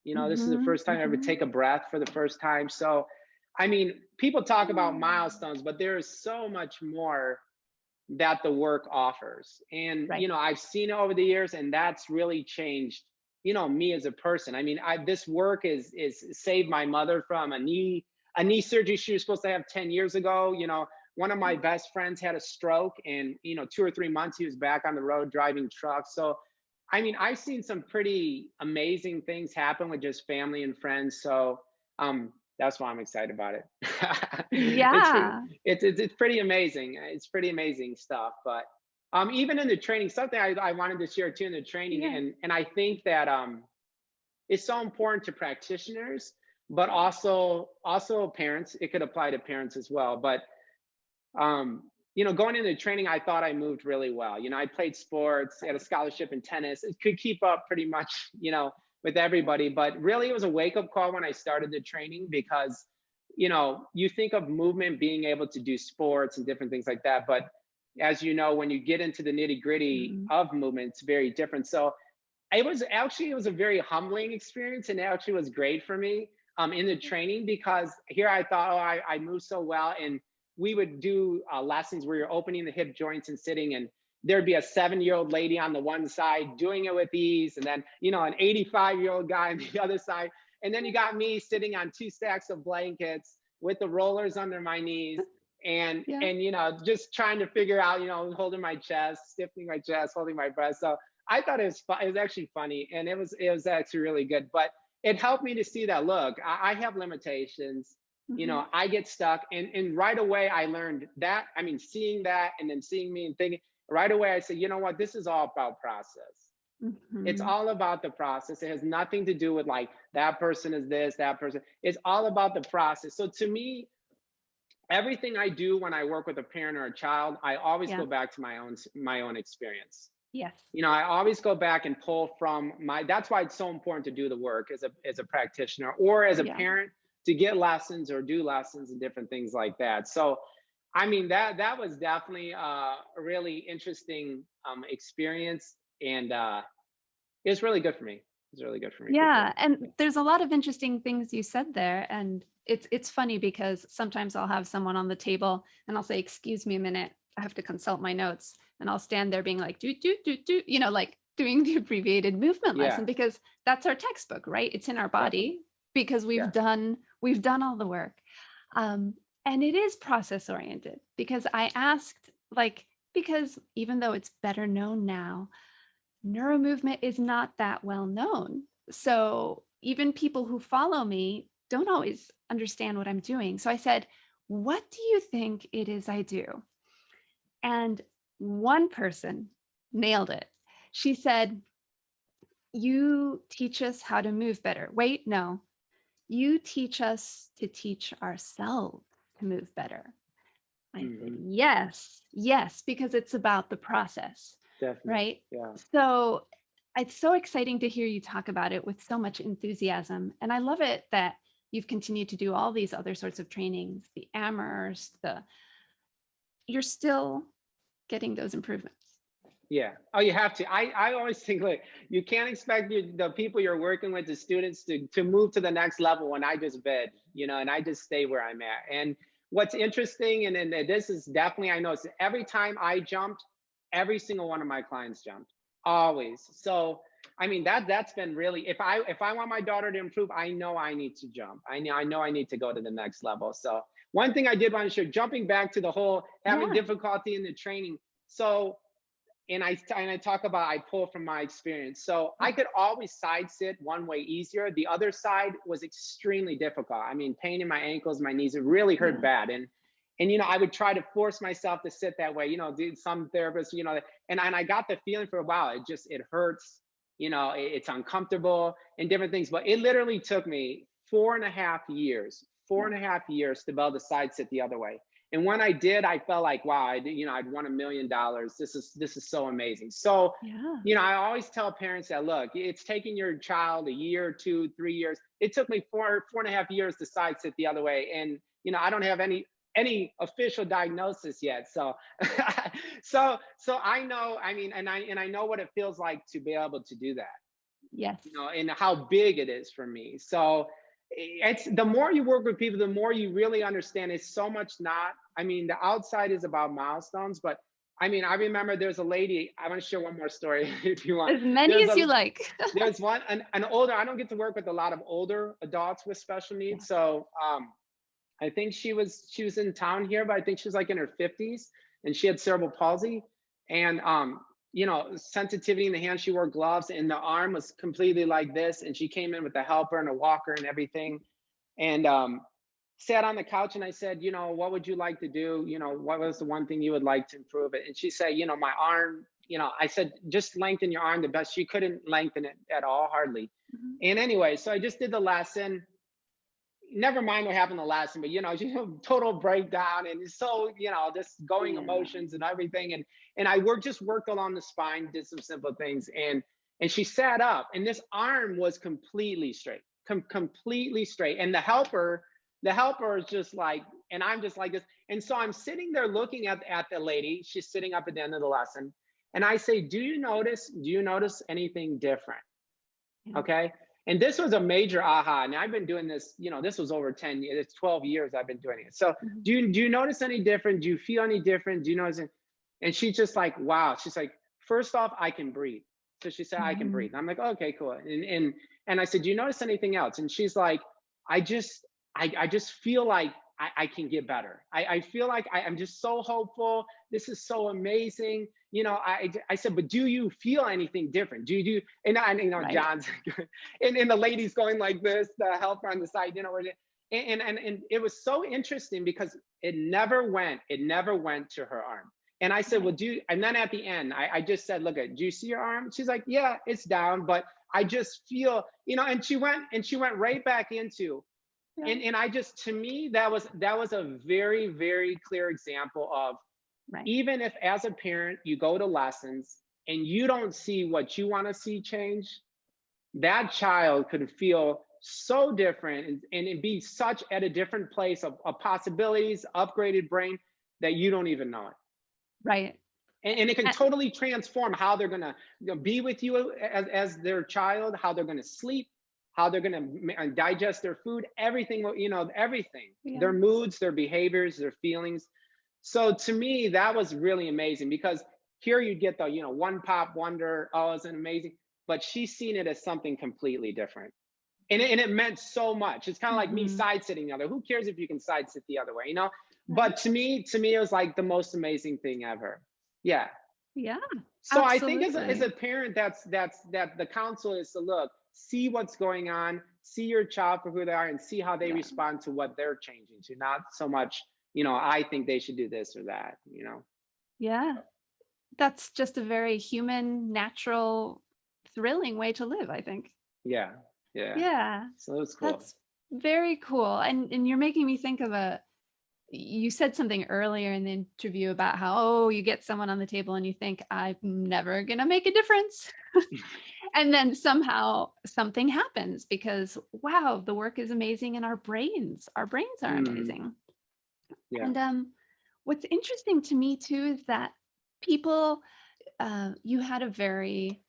Speaker 2: This is the
Speaker 1: Mhm.
Speaker 2: first time I ever
Speaker 1: Mhm.
Speaker 2: take a breath for the first time. So, I mean, people talk about milestones, but there is so much more that the work offers. And,
Speaker 1: Right.
Speaker 2: I've seen it over the years, and that's really changed, me as a person. I mean, this work is saved my mother from a knee surgery she was supposed to have 10 years ago. One of my best friends had a stroke, and 2 or 3 months he was back on the road driving trucks. So I mean, I've seen some pretty amazing things happen with just family and friends. So that's why I'm excited about it. it's pretty
Speaker 1: Yeah.
Speaker 2: it's pretty amazing. It's pretty amazing stuff. But even in the training, something I wanted to share too in the training,
Speaker 1: Yeah.
Speaker 2: and I think that it's so important to practitioners, but also parents. It could apply to parents as well. But going into training, I thought I moved really well. I played sports, had a scholarship in tennis. It could keep up pretty much, with everybody. But really, it was a wake up call when I started the training because, you think of movement being able to do sports and different things like that. But as you know, when you get into the nitty gritty
Speaker 1: Mhm.
Speaker 2: of movement, it's very different. So it was a very humbling experience, and it actually was great for me in the training, because here I thought, oh, I move so well. And we would do lessons where you're opening the hip joints and sitting, and there'd be a 7-year-old lady on the one side doing it with ease, and then an 85-year-old guy on the other side, and then you got me sitting on 2 stacks of blankets with the rollers under my knees, and
Speaker 1: Yeah.
Speaker 2: and just trying to figure out, holding my chest, stiffening my chest, holding my breath. So I thought it was actually funny, and it was actually really good. But it helped me to see that, look, I have limitations.
Speaker 1: Mhm.
Speaker 2: I get stuck, and right away I learned that. I mean, seeing that and then seeing me and thinking, right away I said, you know what, this is all about process. It's
Speaker 1: Mhm.
Speaker 2: all about the process. It has nothing to do with like that person is this, that person. It's all about the process. So to me, everything I do when I work with a parent or a child, I always
Speaker 1: Yeah.
Speaker 2: go back to my own experience.
Speaker 1: Yes.
Speaker 2: I always go back and pull from that's why it's so important to do the work as a practitioner or as a
Speaker 1: Yeah.
Speaker 2: parent, to get lessons or do lessons and different things like that. So I mean, that was definitely a really interesting experience, and it's really good for me. It's really good for me for sure.
Speaker 1: Yeah, and there's a lot of interesting things you said there, and it's funny because sometimes I'll have someone on the table and I'll say, "Excuse me a minute, I have to consult my notes," and I'll stand there being like, "Do do do do," like doing the abbreviated movement
Speaker 2: Yeah,
Speaker 1: lesson because that's our textbook, right? It's in our
Speaker 2: definitely.
Speaker 1: body because we've
Speaker 2: Yes.
Speaker 1: done all the work, um, and it is process oriented because I asked because even though it's better known now, neuromovement is not that well known. So even people who follow me don't always understand what I'm doing. So I said, "What do you think it is I do?" And one person nailed it. She said, "You teach us how to move better." Wait, no, "You teach us to teach ourselves to move better." I said,
Speaker 2: Hmm.
Speaker 1: yes, yes, because it's about the process,
Speaker 2: Definitely.
Speaker 1: right?
Speaker 2: Yeah.
Speaker 1: So it's so exciting to hear you talk about it with so much enthusiasm. And I love it that you've continued to do all these other sorts of trainings, the AMRs, you're still getting those improvements.
Speaker 2: Yeah. Oh, you have to. I always think, like, you can't expect the people you're working with, the students, to move to the next level when I just bed, and I just stay where I'm at. And what's interesting, and this is definitely, I know, every time I jumped, every single one of my clients jumped, always. So, I mean, that's been really, if I want my daughter to improve, I know I need to jump. I know I need to go to the next level. So one thing I did want to share, jumping back to the whole having
Speaker 1: Yeah.
Speaker 2: difficulty in the training. So, and I talk about, I pull from my experience. So I
Speaker 1: Yeah.
Speaker 2: could always side sit one way easier. The other side was extremely difficult. I mean, pain in my ankles, my knees, it really hurt
Speaker 1: Yeah.
Speaker 2: bad. And I would try to force myself to sit that way. Some therapists, and I got the feeling for a while. It hurts. It's uncomfortable and different things. But it literally took me 4.5 years, four
Speaker 1: Yeah.
Speaker 2: and a half years to be able to side sit the other way. And when I did, I felt like, wow, I'd won $1 million. This is so amazing. So,
Speaker 1: Yeah.
Speaker 2: I always tell parents that, look, it's taking your child a year, 2, 3 years. It took me 4.5 years to side sit the other way, and I don't have any official diagnosis yet. So, so I know. I mean, and I know what it feels like to be able to do that,
Speaker 1: Yes.
Speaker 2: and how big it is for me. So it's, the more you work with people, the more you really understand it's so much not, I mean, the outside is about milestones, but I mean, I remember there's a lady, I want to share one more story if you want.
Speaker 1: As many
Speaker 2: There's
Speaker 1: as you
Speaker 2: a
Speaker 1: like.
Speaker 2: there's one an older, I don't get to work with a lot of older adults with special
Speaker 1: Yeah.
Speaker 2: needs. So I think she was in town here, but I think she was like in her 50s, and she had cerebral palsy. And sensitivity in the hand, she wore gloves, and the arm was completely like this. And she came in with a helper and a walker and everything. And sat on the couch, and I said, what would you like to do? What was the one thing you would like to improve it? And she said, my arm, I said, just lengthen your arm the best. She couldn't lengthen it at all, hardly.
Speaker 1: Mhm.
Speaker 2: And anyway, so I just did the lesson. Never mind what happened the last time, but total breakdown, and so just going
Speaker 1: Yeah.
Speaker 2: emotions and everything, and I worked along the spine, did some simple things, and she sat up, and this arm was completely straight, completely straight, and the helper is just like, and I'm just like this, and so I'm sitting there looking at the lady. She's sitting up at the end of the lesson, and I say, do you notice anything different?
Speaker 1: Yeah.
Speaker 2: Okay. And this was a major aha. And I've been doing this, this was over 10 years, it's 12 years I've been doing it. So
Speaker 1: Mhm.
Speaker 2: do you notice any different? Do you feel any different? Do you notice it? And she's just like, wow. She's like, first off, I can breathe. So she said, I can breathe.
Speaker 1: Mhm.
Speaker 2: And I'm like, okay, cool. And I said, do you notice anything else? And she's like, I just, I just feel like I can get better. I feel like I'm just so hopeful. This is so amazing. I said, but do you feel anything different? And
Speaker 1: Right.
Speaker 2: John's, and the lady's going like this, the helper on the side, and it was so interesting because it never went to her arm. And I said, well,
Speaker 1: Right.
Speaker 2: and then at the end, I just said, look, do you see your arm? She's like, yeah, it's down, but I just feel, and she went right back into,
Speaker 1: Yeah.
Speaker 2: and I just, to me, that was a very, very clear example of,
Speaker 1: Right.
Speaker 2: even if as a parent you go to lessons and you don't see what you want to see change, that child could feel so different, and be such at a different place of possibilities, upgraded brain, that you don't even know it.
Speaker 1: Right.
Speaker 2: And it can
Speaker 1: Uh,
Speaker 2: totally transform how they're going to be with you as their child, how they're going to sleep, how they're going to digest their food, everything, everything,
Speaker 1: Yeah.
Speaker 2: their moods, their behaviors, their feelings. So to me, that was really amazing, because here you get the, one pop wonder, oh, it's an amazing, but she's seen it as something completely different. And it meant so much. It's kind of like me
Speaker 1: Mhm.
Speaker 2: side sitting the other. Who cares if you can side sit the other way?
Speaker 1: Right.
Speaker 2: But to me, it was like the most amazing thing ever. Yeah.
Speaker 1: Yeah.
Speaker 2: So I think as a
Speaker 1: Absolutely.
Speaker 2: parent, that the counsel is to look, see what's going on, see your child for who they are, and see how they
Speaker 1: Yeah.
Speaker 2: respond to what they're changing to. Not so much, I think they should do this or that.
Speaker 1: Yeah. That's just a very human, natural, thrilling way to live, I think.
Speaker 2: Yeah, yeah.
Speaker 1: Yeah.
Speaker 2: So it was cool.
Speaker 1: That's very cool. And you're making me think of you said something earlier in the interview about how, oh, you get someone on the table and you think, I'm never gonna make a difference. And then somehow something happens because wow, the work is amazing and our brains are
Speaker 2: Mm,
Speaker 1: amazing.
Speaker 2: yeah.
Speaker 1: And what's interesting to me too is that people, you had a very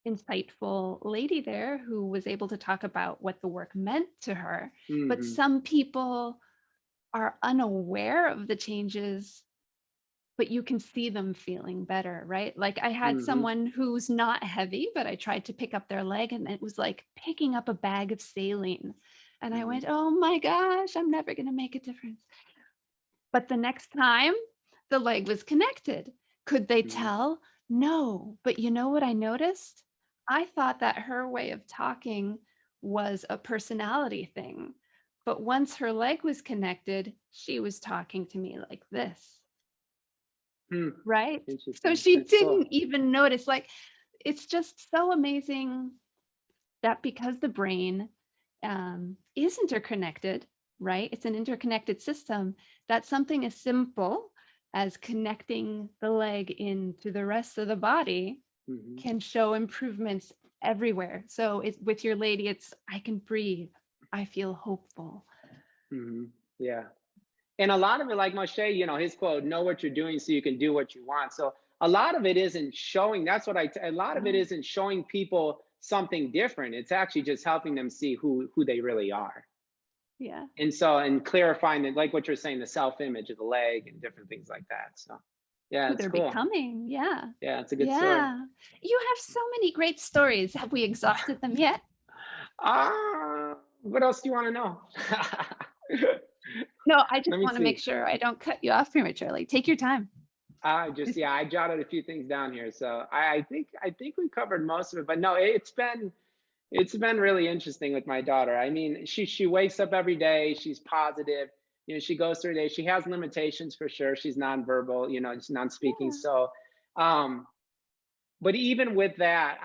Speaker 1: insightful lady there who was able to talk about what the work meant to her. But
Speaker 2: Hmm.
Speaker 1: some people are unaware of the changes, but you can see them feeling better, right? Like I had
Speaker 2: Hmm.
Speaker 1: someone who's not heavy, but I tried to pick up their leg and it was like picking up a bag of saline. And I
Speaker 2: Hmm.
Speaker 1: went, oh my gosh, I'm never going to make a difference. But the next time the leg was connected. Could they
Speaker 2: Hmm.
Speaker 1: tell? No. But you know what I noticed? I thought that her way of talking was a personality thing. But once her leg was connected, she was talking to me like this,
Speaker 2: Hmm.
Speaker 1: right? So
Speaker 2: Interesting.
Speaker 1: she
Speaker 2: That's cool.
Speaker 1: didn't even notice. Like, it's just so amazing that because the brain is interconnected, right? It's an interconnected system, that something as simple as connecting the leg into the rest of the body
Speaker 2: Hmm.
Speaker 1: can show improvements everywhere. So it's with your lady, it's I can breathe. I feel hopeful.
Speaker 2: Hmm. Yeah. And a lot of it, like Moshe, his quote, know what you're doing so you can do what you want. So a lot of it isn't showing, that's what a lot of it
Speaker 1: Oh,
Speaker 2: isn't showing people something different. It's actually just helping them see who they really are.
Speaker 1: yeah.
Speaker 2: And clarifying that, like what you're saying, the self-image of the leg and different things like that. So yeah,
Speaker 1: Who
Speaker 2: it's
Speaker 1: they're
Speaker 2: cool.
Speaker 1: becoming. Yeah.
Speaker 2: Yeah, it's a good story.
Speaker 1: Yeah. You have so many great stories. Have we exhausted them yet?
Speaker 2: What else do you want to know?
Speaker 1: No, I just
Speaker 2: Let me
Speaker 1: want to make
Speaker 2: see.
Speaker 1: sure I don't cut you off prematurely. Take your time.
Speaker 2: Yeah, I jotted a few things down here. So I think we covered most of it, but no, it's been really interesting with my daughter. I mean, she wakes up every day, she's positive. She goes through her day. She has limitations for sure. She's nonverbal, she's non-speaking.
Speaker 1: Yeah.
Speaker 2: So um, but even with that,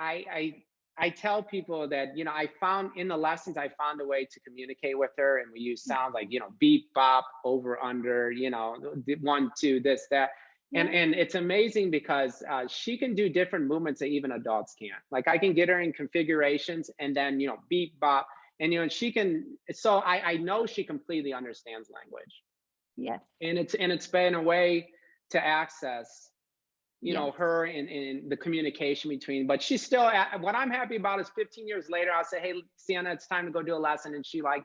Speaker 2: I tell people that I found in the lessons I found a way to communicate with her, and we use sounds like beep, bop, over, under, one, two, this, that,
Speaker 1: Yeah.
Speaker 2: and it's amazing because she can do different movements that even adults can't. Like I can get her in configurations, and then beep, bop, and she can. So I know she completely understands language,
Speaker 1: Yes.
Speaker 2: and it's been a way to access
Speaker 1: Yes.
Speaker 2: her in the communication between, but she's still what I'm happy about is 15 years later, I'll say, hey, Sienna, it's time to go do a lesson. And she like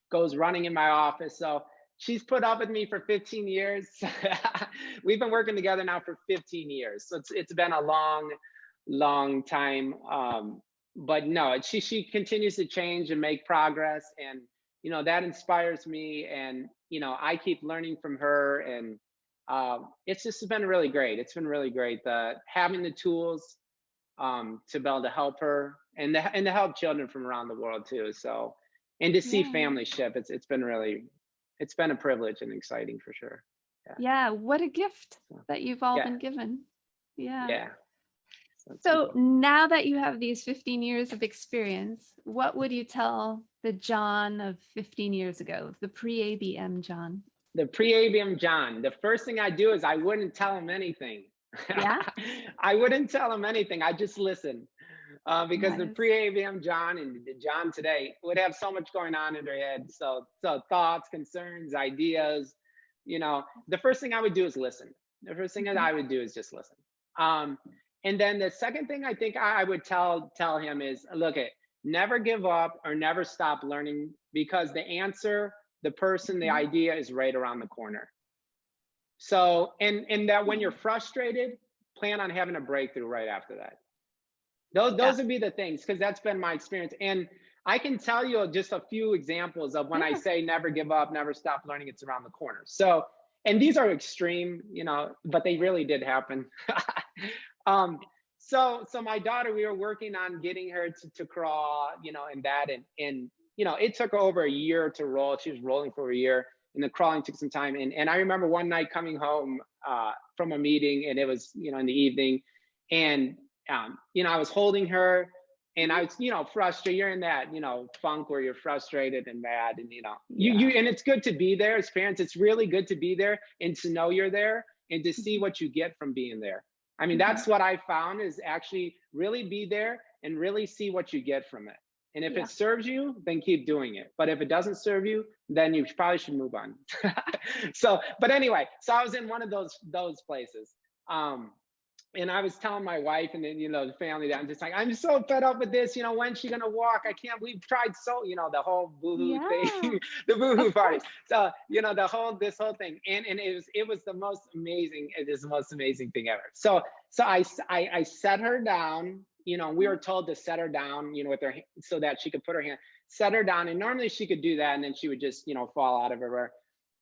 Speaker 2: goes running in my office. So she's put up with me for 15 years. We've been working together now for 15 years. So it's been a long time. But no, she continues to change and make progress. And, that inspires me. And, I keep learning from her, and it's just been really great. It's been really great having the tools to be able to help her, and to help children from around the world too. So, and to see
Speaker 1: Yeah.
Speaker 2: family ship, it's been a privilege and exciting for sure. Yeah.
Speaker 1: Yeah. What a gift
Speaker 2: So,
Speaker 1: that you've all
Speaker 2: yeah.
Speaker 1: been given. Yeah.
Speaker 2: Yeah. So it's been
Speaker 1: So
Speaker 2: cool.
Speaker 1: now that you have these 15 years of experience, what would you tell the John of 15 years ago, the pre-ABM John?
Speaker 2: The pre-ABM John, the first thing I do is I wouldn't tell him anything.
Speaker 1: Yeah.
Speaker 2: I wouldn't tell him anything. I just listen. Because the
Speaker 1: Nice.
Speaker 2: pre-ABM John and the John today would have so much going on in their head. So thoughts, concerns, ideas. The first thing I would do is listen. The first thing that
Speaker 1: Mhm.
Speaker 2: I would do is just listen. Um, and then the second thing I think I would tell him is, look, never give up or never stop learning, because the answer, the person, the
Speaker 1: Mhm.
Speaker 2: idea is right around the corner. So, and that when you're
Speaker 1: Yeah.
Speaker 2: frustrated, plan on having a breakthrough right after that. Those
Speaker 1: Yeah.
Speaker 2: those would be the things, because that's been my experience. And I can tell you just a few examples of when I
Speaker 1: Yeah.
Speaker 2: say never give up, never stop learning, it's around the corner. So, and these are extreme, but they really did happen. um, so my daughter, we were working on getting her to crawl, and that, and it took her over a year to roll. She was rolling for a year, and the crawling took some time. And I remember one night coming home. from a meeting, and it was, in the evening, and I was holding her, and I was, frustrated. You're in that, funk where you're frustrated and mad, and and it's good to be there as parents. It's really good to be there and to know you're there and to see what you get from being there. I mean, that's what I found, is actually really be there and really see what you get from it. And if it serves you, then keep doing it. But if it doesn't serve you, then you probably should move on. But anyway, so I was in one of those places. And I was telling my wife and then, the family, that I'm just like, I'm so fed up with this. When's she gonna walk? I can't. We've tried the whole boohoo thing, the boohoo party. So this whole thing, and it was the most amazing. It is the most amazing thing ever. So I set her down. We were told to set her down, with her, so that she could put her hand, set her down, and normally she could do that, and then she would just, fall out of her.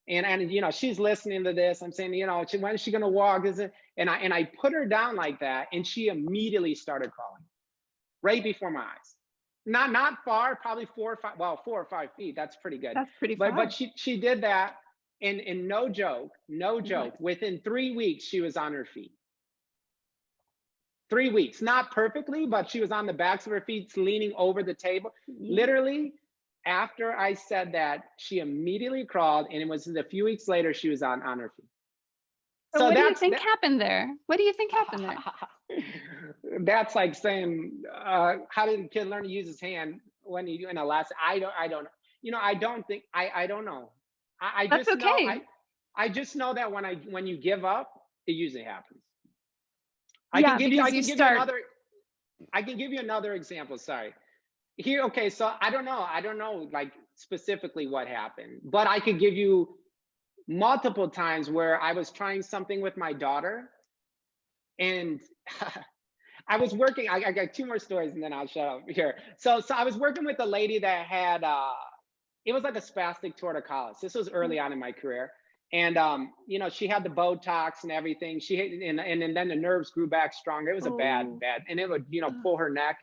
Speaker 2: And she's listening to this. I'm saying, when is she gonna walk? And I put her down like that, and she immediately started crawling, right before my eyes. Not far, probably 4 or 5 feet. That's pretty good.
Speaker 1: That's pretty far.
Speaker 2: But she did that, and no joke, within 3 weeks she was on her feet. 3 weeks, not perfectly, but she was on the backs of her feet, leaning over the table. Literally, after I said that, she immediately crawled, and it was a few weeks later she was on her feet.
Speaker 1: So what do you think happened there? What do you think happened there?
Speaker 2: That's like saying, how did a kid learn to use his hand when you in a lesson? I don't. I don't know. I
Speaker 1: That's
Speaker 2: just
Speaker 1: okay.
Speaker 2: know. I just know that when you give up, it usually happens. I can give you another example. Sorry. Here, okay, so I don't know like specifically what happened, but I could give you multiple times where I was trying something with my daughter, and I was working. I got 2 more stories, and then I'll shut up here. So I was working with a lady that had it was like a spastic torticollis. This was early on in my career, and she had the Botox and everything. She had, and then the nerves grew back stronger. It was a bad, and it would pull her neck.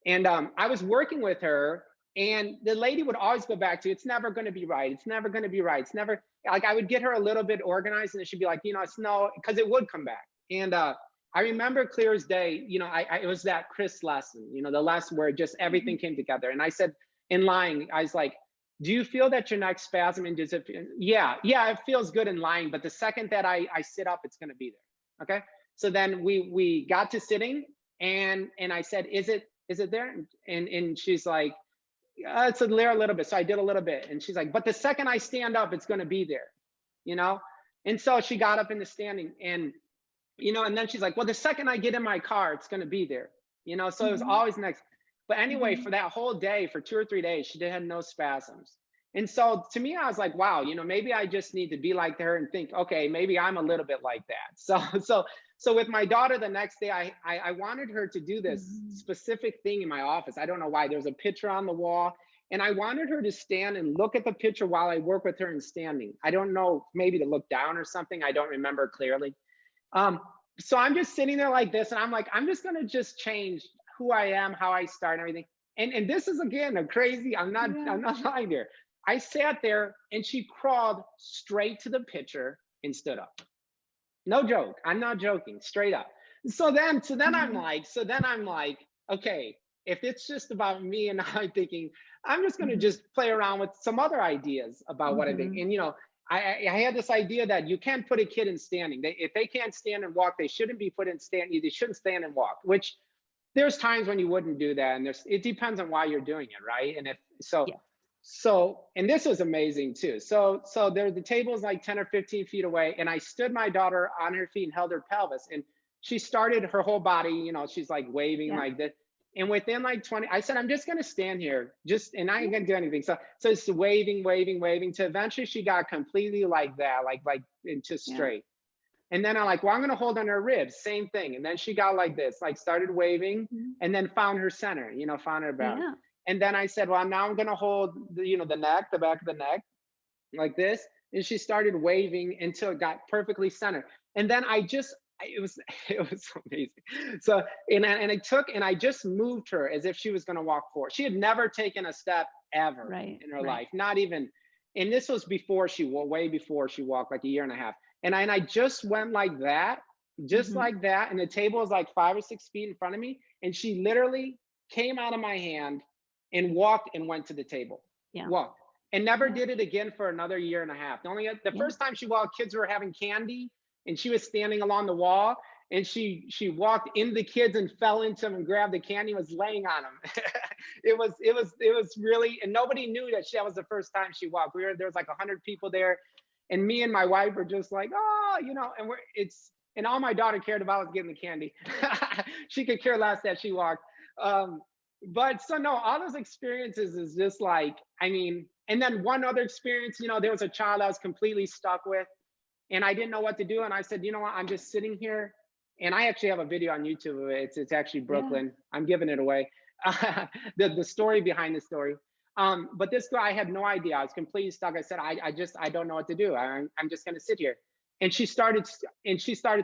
Speaker 2: And I was working with her, and the lady would always go back to, it's never going to be right. It's never going to be right. It's never, like, I would get her a little bit organized, and she'd be like, it's no, because it would come back. And I remember clear as day, it was that Chris lesson, the lesson where just everything came together. And I said, in lying, I was like, do you feel that your neck spasm, and does it, yeah, it feels good in lying, but the second that I sit up, it's going to be there. Okay. So then we got to sitting, and I said, is it there? And she's like, it's there a little bit. So I did a little bit. And she's like, but the second I stand up, it's going to be there, And so she got up in the standing, and, and then she's like, well, the second I get in my car, it's going to be there, So it was always next. But anyway, for that whole day, for 2 or 3 days, she had no spasms. And so to me, I was like, wow, maybe I just need to be like her and think, okay, maybe I'm a little bit like that. So with my daughter, the next day, I wanted her to do this specific thing in my office. I don't know why. There was a picture on the wall, and I wanted her to stand and look at the picture while I work with her in standing. I don't know, maybe to look down or something. I don't remember clearly. So I'm just sitting there like this, and I'm like, I'm just going to just change who I am, how I start, and everything. And this is, again, a crazy, I'm not lying here. I sat there, and she crawled straight to the picture and stood up. No joke. I'm not joking. Straight up. So then I'm like, okay, if it's just about me, and I'm thinking, I'm just going to just play around with some other ideas about what I think. And, I had this idea that you can't put a kid in standing. If they can't stand and walk, they shouldn't be put in standing. They shouldn't stand and walk, which there's times when you wouldn't do that. And it depends on why you're doing it. Right. And and this was amazing too. So the table is like 10 or 15 feet away, and I stood my daughter on her feet and held her pelvis, and she started her whole body, she's like waving like this. And within like 20, I said, I'm just going to stand here, and I ain't going to do anything. So it's waving, to eventually she got completely like that, like into straight. And then I'm like, well, I'm going to hold on her ribs, same thing. And then she got like this, like started waving, and then found her center, found her balance. Yeah. And then I said, well, now I'm going to hold the neck, the back of the neck, like this. And she started waving until it got perfectly centered. And then it was so amazing. So, and I just moved her as if she was going to walk forward. She had never taken a step ever in her life, not even. And this was before way before she walked, like a year and a half. And I just went like that, just
Speaker 1: Hmm.
Speaker 2: like that. And the table was like 5 or 6 feet in front of me. And she literally came out of my hand and walked and went to the table,
Speaker 1: Yeah.
Speaker 2: walked, and never
Speaker 1: Yeah.
Speaker 2: did it again for another year and a half. The
Speaker 1: Yeah.
Speaker 2: first time she walked, kids were having candy and she was standing along the wall, and she walked in the kids and fell into them and grabbed the candy and was laying on them. It was really, and nobody knew that was the first time she walked. There was like 100 people there, and me and my wife were just like, oh, and and all my daughter cared about was getting the candy. She could care less that she walked. Um, but so no, all those experiences is just like, I mean, and then one other experience, there was a child I was completely stuck with, and I didn't know what to do. And I said, you know what, I'm just sitting here. And I actually have a video on YouTube of it. It's actually
Speaker 1: Yeah.
Speaker 2: Brooklyn. I'm giving it away. The story behind the story. But this guy, I had no idea. I was completely stuck. I said, I don't know what to do. I'm just gonna sit here. And she started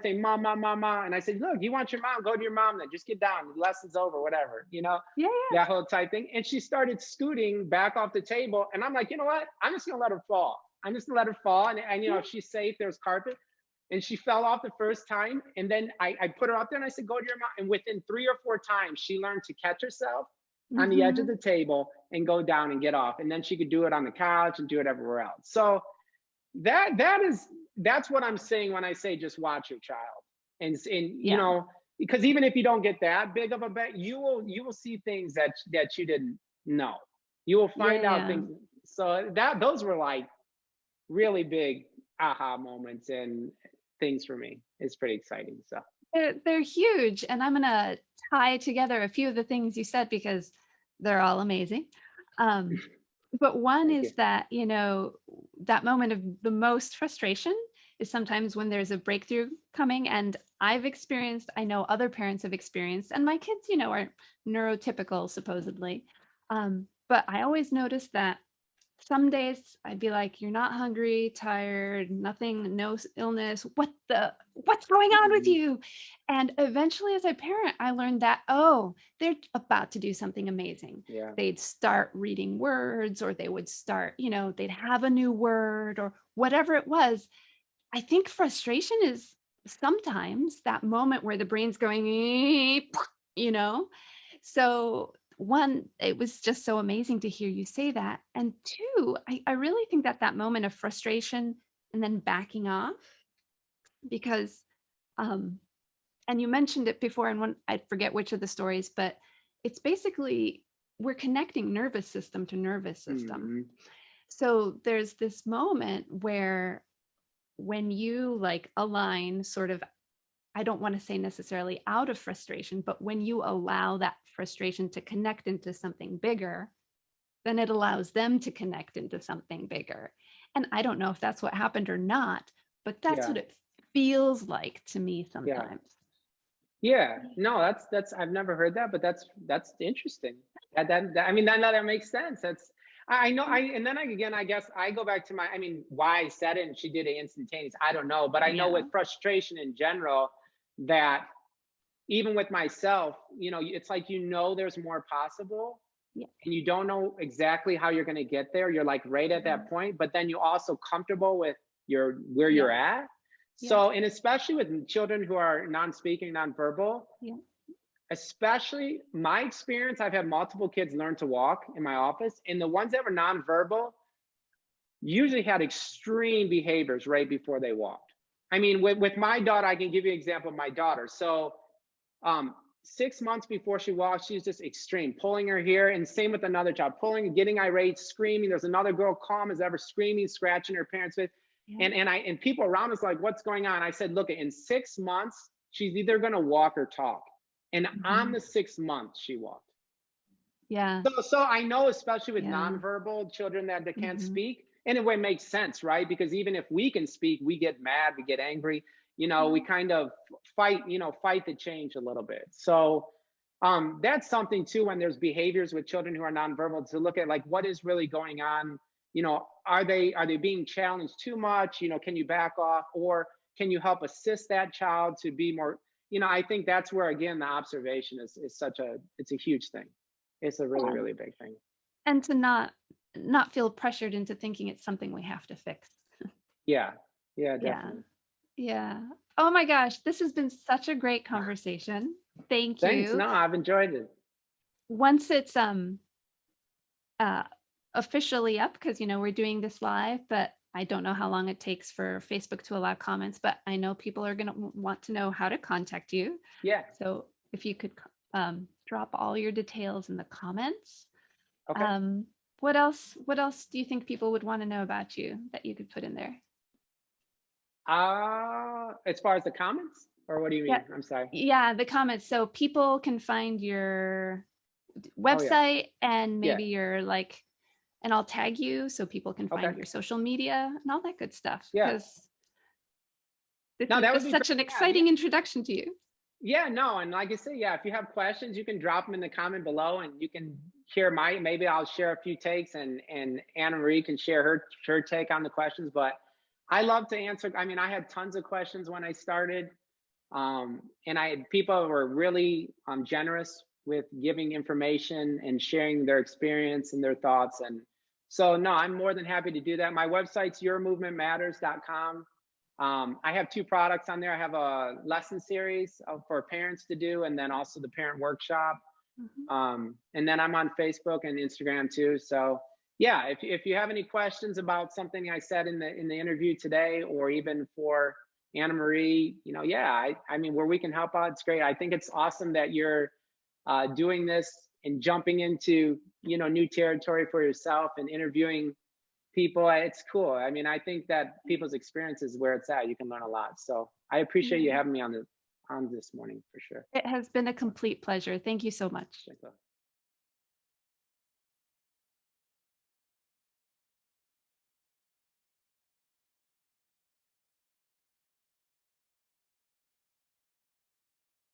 Speaker 2: saying, mom, mom, mom, mom. And I said, look, you want your mom? Go to your mom then. Just get down. The lesson's over, whatever,
Speaker 1: Yeah.
Speaker 2: that whole type thing. And she started scooting back off the table. And I'm like, you know what? I'm just gonna let her fall. I'm just gonna let her fall. And
Speaker 1: Yeah.
Speaker 2: if she's safe, there's carpet. And she fell off the first time. And then I put her up there and I said, go to your mom. And within 3 or 4 times, she learned to catch herself on the edge of
Speaker 1: Hmm.
Speaker 2: the table and go down and get off. And then she could do it on the couch and do it everywhere else. So that's what I'm saying when I say just watch your child. And
Speaker 1: Yeah.
Speaker 2: because even if you don't get that big of a bet, you will see things that you didn't know. You will
Speaker 1: Yeah.
Speaker 2: find out
Speaker 1: Yeah.
Speaker 2: things. So those were like really big aha moments and things for me. It's pretty exciting. So
Speaker 1: They're huge. And I'm going to tie together a few of the things you said because they're all amazing. Um, but one
Speaker 2: thank you.
Speaker 1: is that, that moment of the most frustration is sometimes when there's a breakthrough coming. And I know other parents have experienced, and my kids, are neurotypical supposedly. But I always notice that some days I'd be like, you're not hungry, tired, nothing, no illness. What's going on with
Speaker 2: Mhm.
Speaker 1: you? And eventually, as a parent, I learned that, oh, they're about to do something amazing.
Speaker 2: Yeah.
Speaker 1: They'd start reading words, or they would start, they'd have a new word or whatever it was. I think frustration is sometimes that moment where the brain's going, you know? So one, it was just so amazing to hear you say that. And two, I really think that that moment of frustration and then backing off, because, um, and you mentioned it before, and one, I forget which of the stories, but it's basically we're connecting nervous system to nervous system.
Speaker 2: Mhm.
Speaker 1: So there's this moment where when you like align sort of, I don't want to say necessarily out of frustration, but when you allow that frustration to connect into something bigger, then it allows them to connect into something bigger. And I don't know if that's what happened or not, but that's
Speaker 2: Yeah.
Speaker 1: what it feels like to me
Speaker 2: Yeah.
Speaker 1: sometimes.
Speaker 2: Yeah. No, that's I've never heard that, but that's interesting. I mean that makes sense. I know. And then again, I guess I go back to I mean, why I said it and she did it instantaneous. I don't know, but I know
Speaker 1: Yeah.
Speaker 2: with frustration in general that even with myself, it's like there's more possible,
Speaker 1: Yeah.
Speaker 2: and you don't know exactly how you're going to get there. You're like right at that
Speaker 1: Mhm.
Speaker 2: point, but then you also comfortable with where you're
Speaker 1: Yes.
Speaker 2: at.
Speaker 1: Yeah.
Speaker 2: So, and especially with children who are non-speaking, non-verbal,
Speaker 1: Yeah.
Speaker 2: especially my experience, I've had multiple kids learn to walk in my office, and the ones that were non-verbal usually had extreme behaviors right before they walked. I mean, with my daughter, I can give you an example of my daughter. So, um, 6 months before she walked, she's just extreme, pulling her hair, and same with another child, pulling, getting irate, screaming. There's another girl, calm as ever, screaming, scratching her parents with,
Speaker 1: Yeah.
Speaker 2: and people around us like, what's going on? I said, look, in 6 months, she's either gonna walk or talk, and on
Speaker 1: Mhm.
Speaker 2: the 6 months, she walked.
Speaker 1: Yeah.
Speaker 2: So I know, especially with
Speaker 1: Yeah.
Speaker 2: nonverbal children that can't
Speaker 1: Mhm.
Speaker 2: speak, and it way makes sense, right? Because even if we can speak, we get mad, we get angry, we
Speaker 1: Yeah.
Speaker 2: kind of fight the change a little bit. So that's something too when there's behaviors with children who are nonverbal, to look at like what is really going on. Are they being challenged too much? Can you back off, or can you help assist that child to be more? I think that's where again the observation is such a it's a huge thing. It's a really,
Speaker 1: Yeah.
Speaker 2: really big thing.
Speaker 1: And to not not feel pressured into thinking it's something we have to fix.
Speaker 2: Yeah. Yeah,
Speaker 1: Yeah.
Speaker 2: definitely.
Speaker 1: Yeah. Oh my gosh, this has been such a great conversation. Thank
Speaker 2: Thanks.
Speaker 1: you.
Speaker 2: No, I've enjoyed it.
Speaker 1: Once it's uh officially up, because we're doing this live, but I don't know how long it takes for Facebook to allow comments, but I know people are going to want to know how to contact you.
Speaker 2: Yeah.
Speaker 1: So if you could drop all your details in the comments.
Speaker 2: Okay.
Speaker 1: Um, what else do you think people would want to know about you that you could put in there?
Speaker 2: As far as the comments, or what do you
Speaker 1: Yeah.
Speaker 2: mean? I'm sorry.
Speaker 1: Yeah, the comments. So people can find your
Speaker 2: Oh yeah.
Speaker 1: website and
Speaker 2: Yeah.
Speaker 1: maybe and I'll tag you so people can
Speaker 2: Okay.
Speaker 1: find your social media and all that good stuff.
Speaker 2: Yeah.
Speaker 1: Because this
Speaker 2: No,
Speaker 1: is
Speaker 2: that would
Speaker 1: just
Speaker 2: be great.
Speaker 1: such an
Speaker 2: Yeah. Yeah.
Speaker 1: exciting introduction to you.
Speaker 2: Yeah, no, and like I said, yeah, if you have questions, you can drop them in the comment below, and you can hear maybe I'll share a few takes, and Anna Marie can share her take on the questions. But I love to answer. I mean, I had tons of questions when I started, and people were really generous with giving information and sharing their experience and their thoughts. And so, no, I'm more than happy to do that. My website's yourmovementmatters.com. I have two products on there. I have a lesson series for parents to do, and then also the parent workshop.
Speaker 1: Mhm.
Speaker 2: And then I'm on Facebook and Instagram too. So yeah, if you have any questions about something I said in the interview today, or even for Anna Marie, yeah, I mean, where we can help out, it's great. I think it's awesome that you're doing this and jumping into new territory for yourself and interviewing people. It's cool. I mean, I think that people's experience is where it's at. You can learn a lot. So I appreciate you
Speaker 1: Yeah.
Speaker 2: having me on this morning for sure.
Speaker 1: It has been a complete pleasure. Thank you so much.
Speaker 2: Thanks a lot.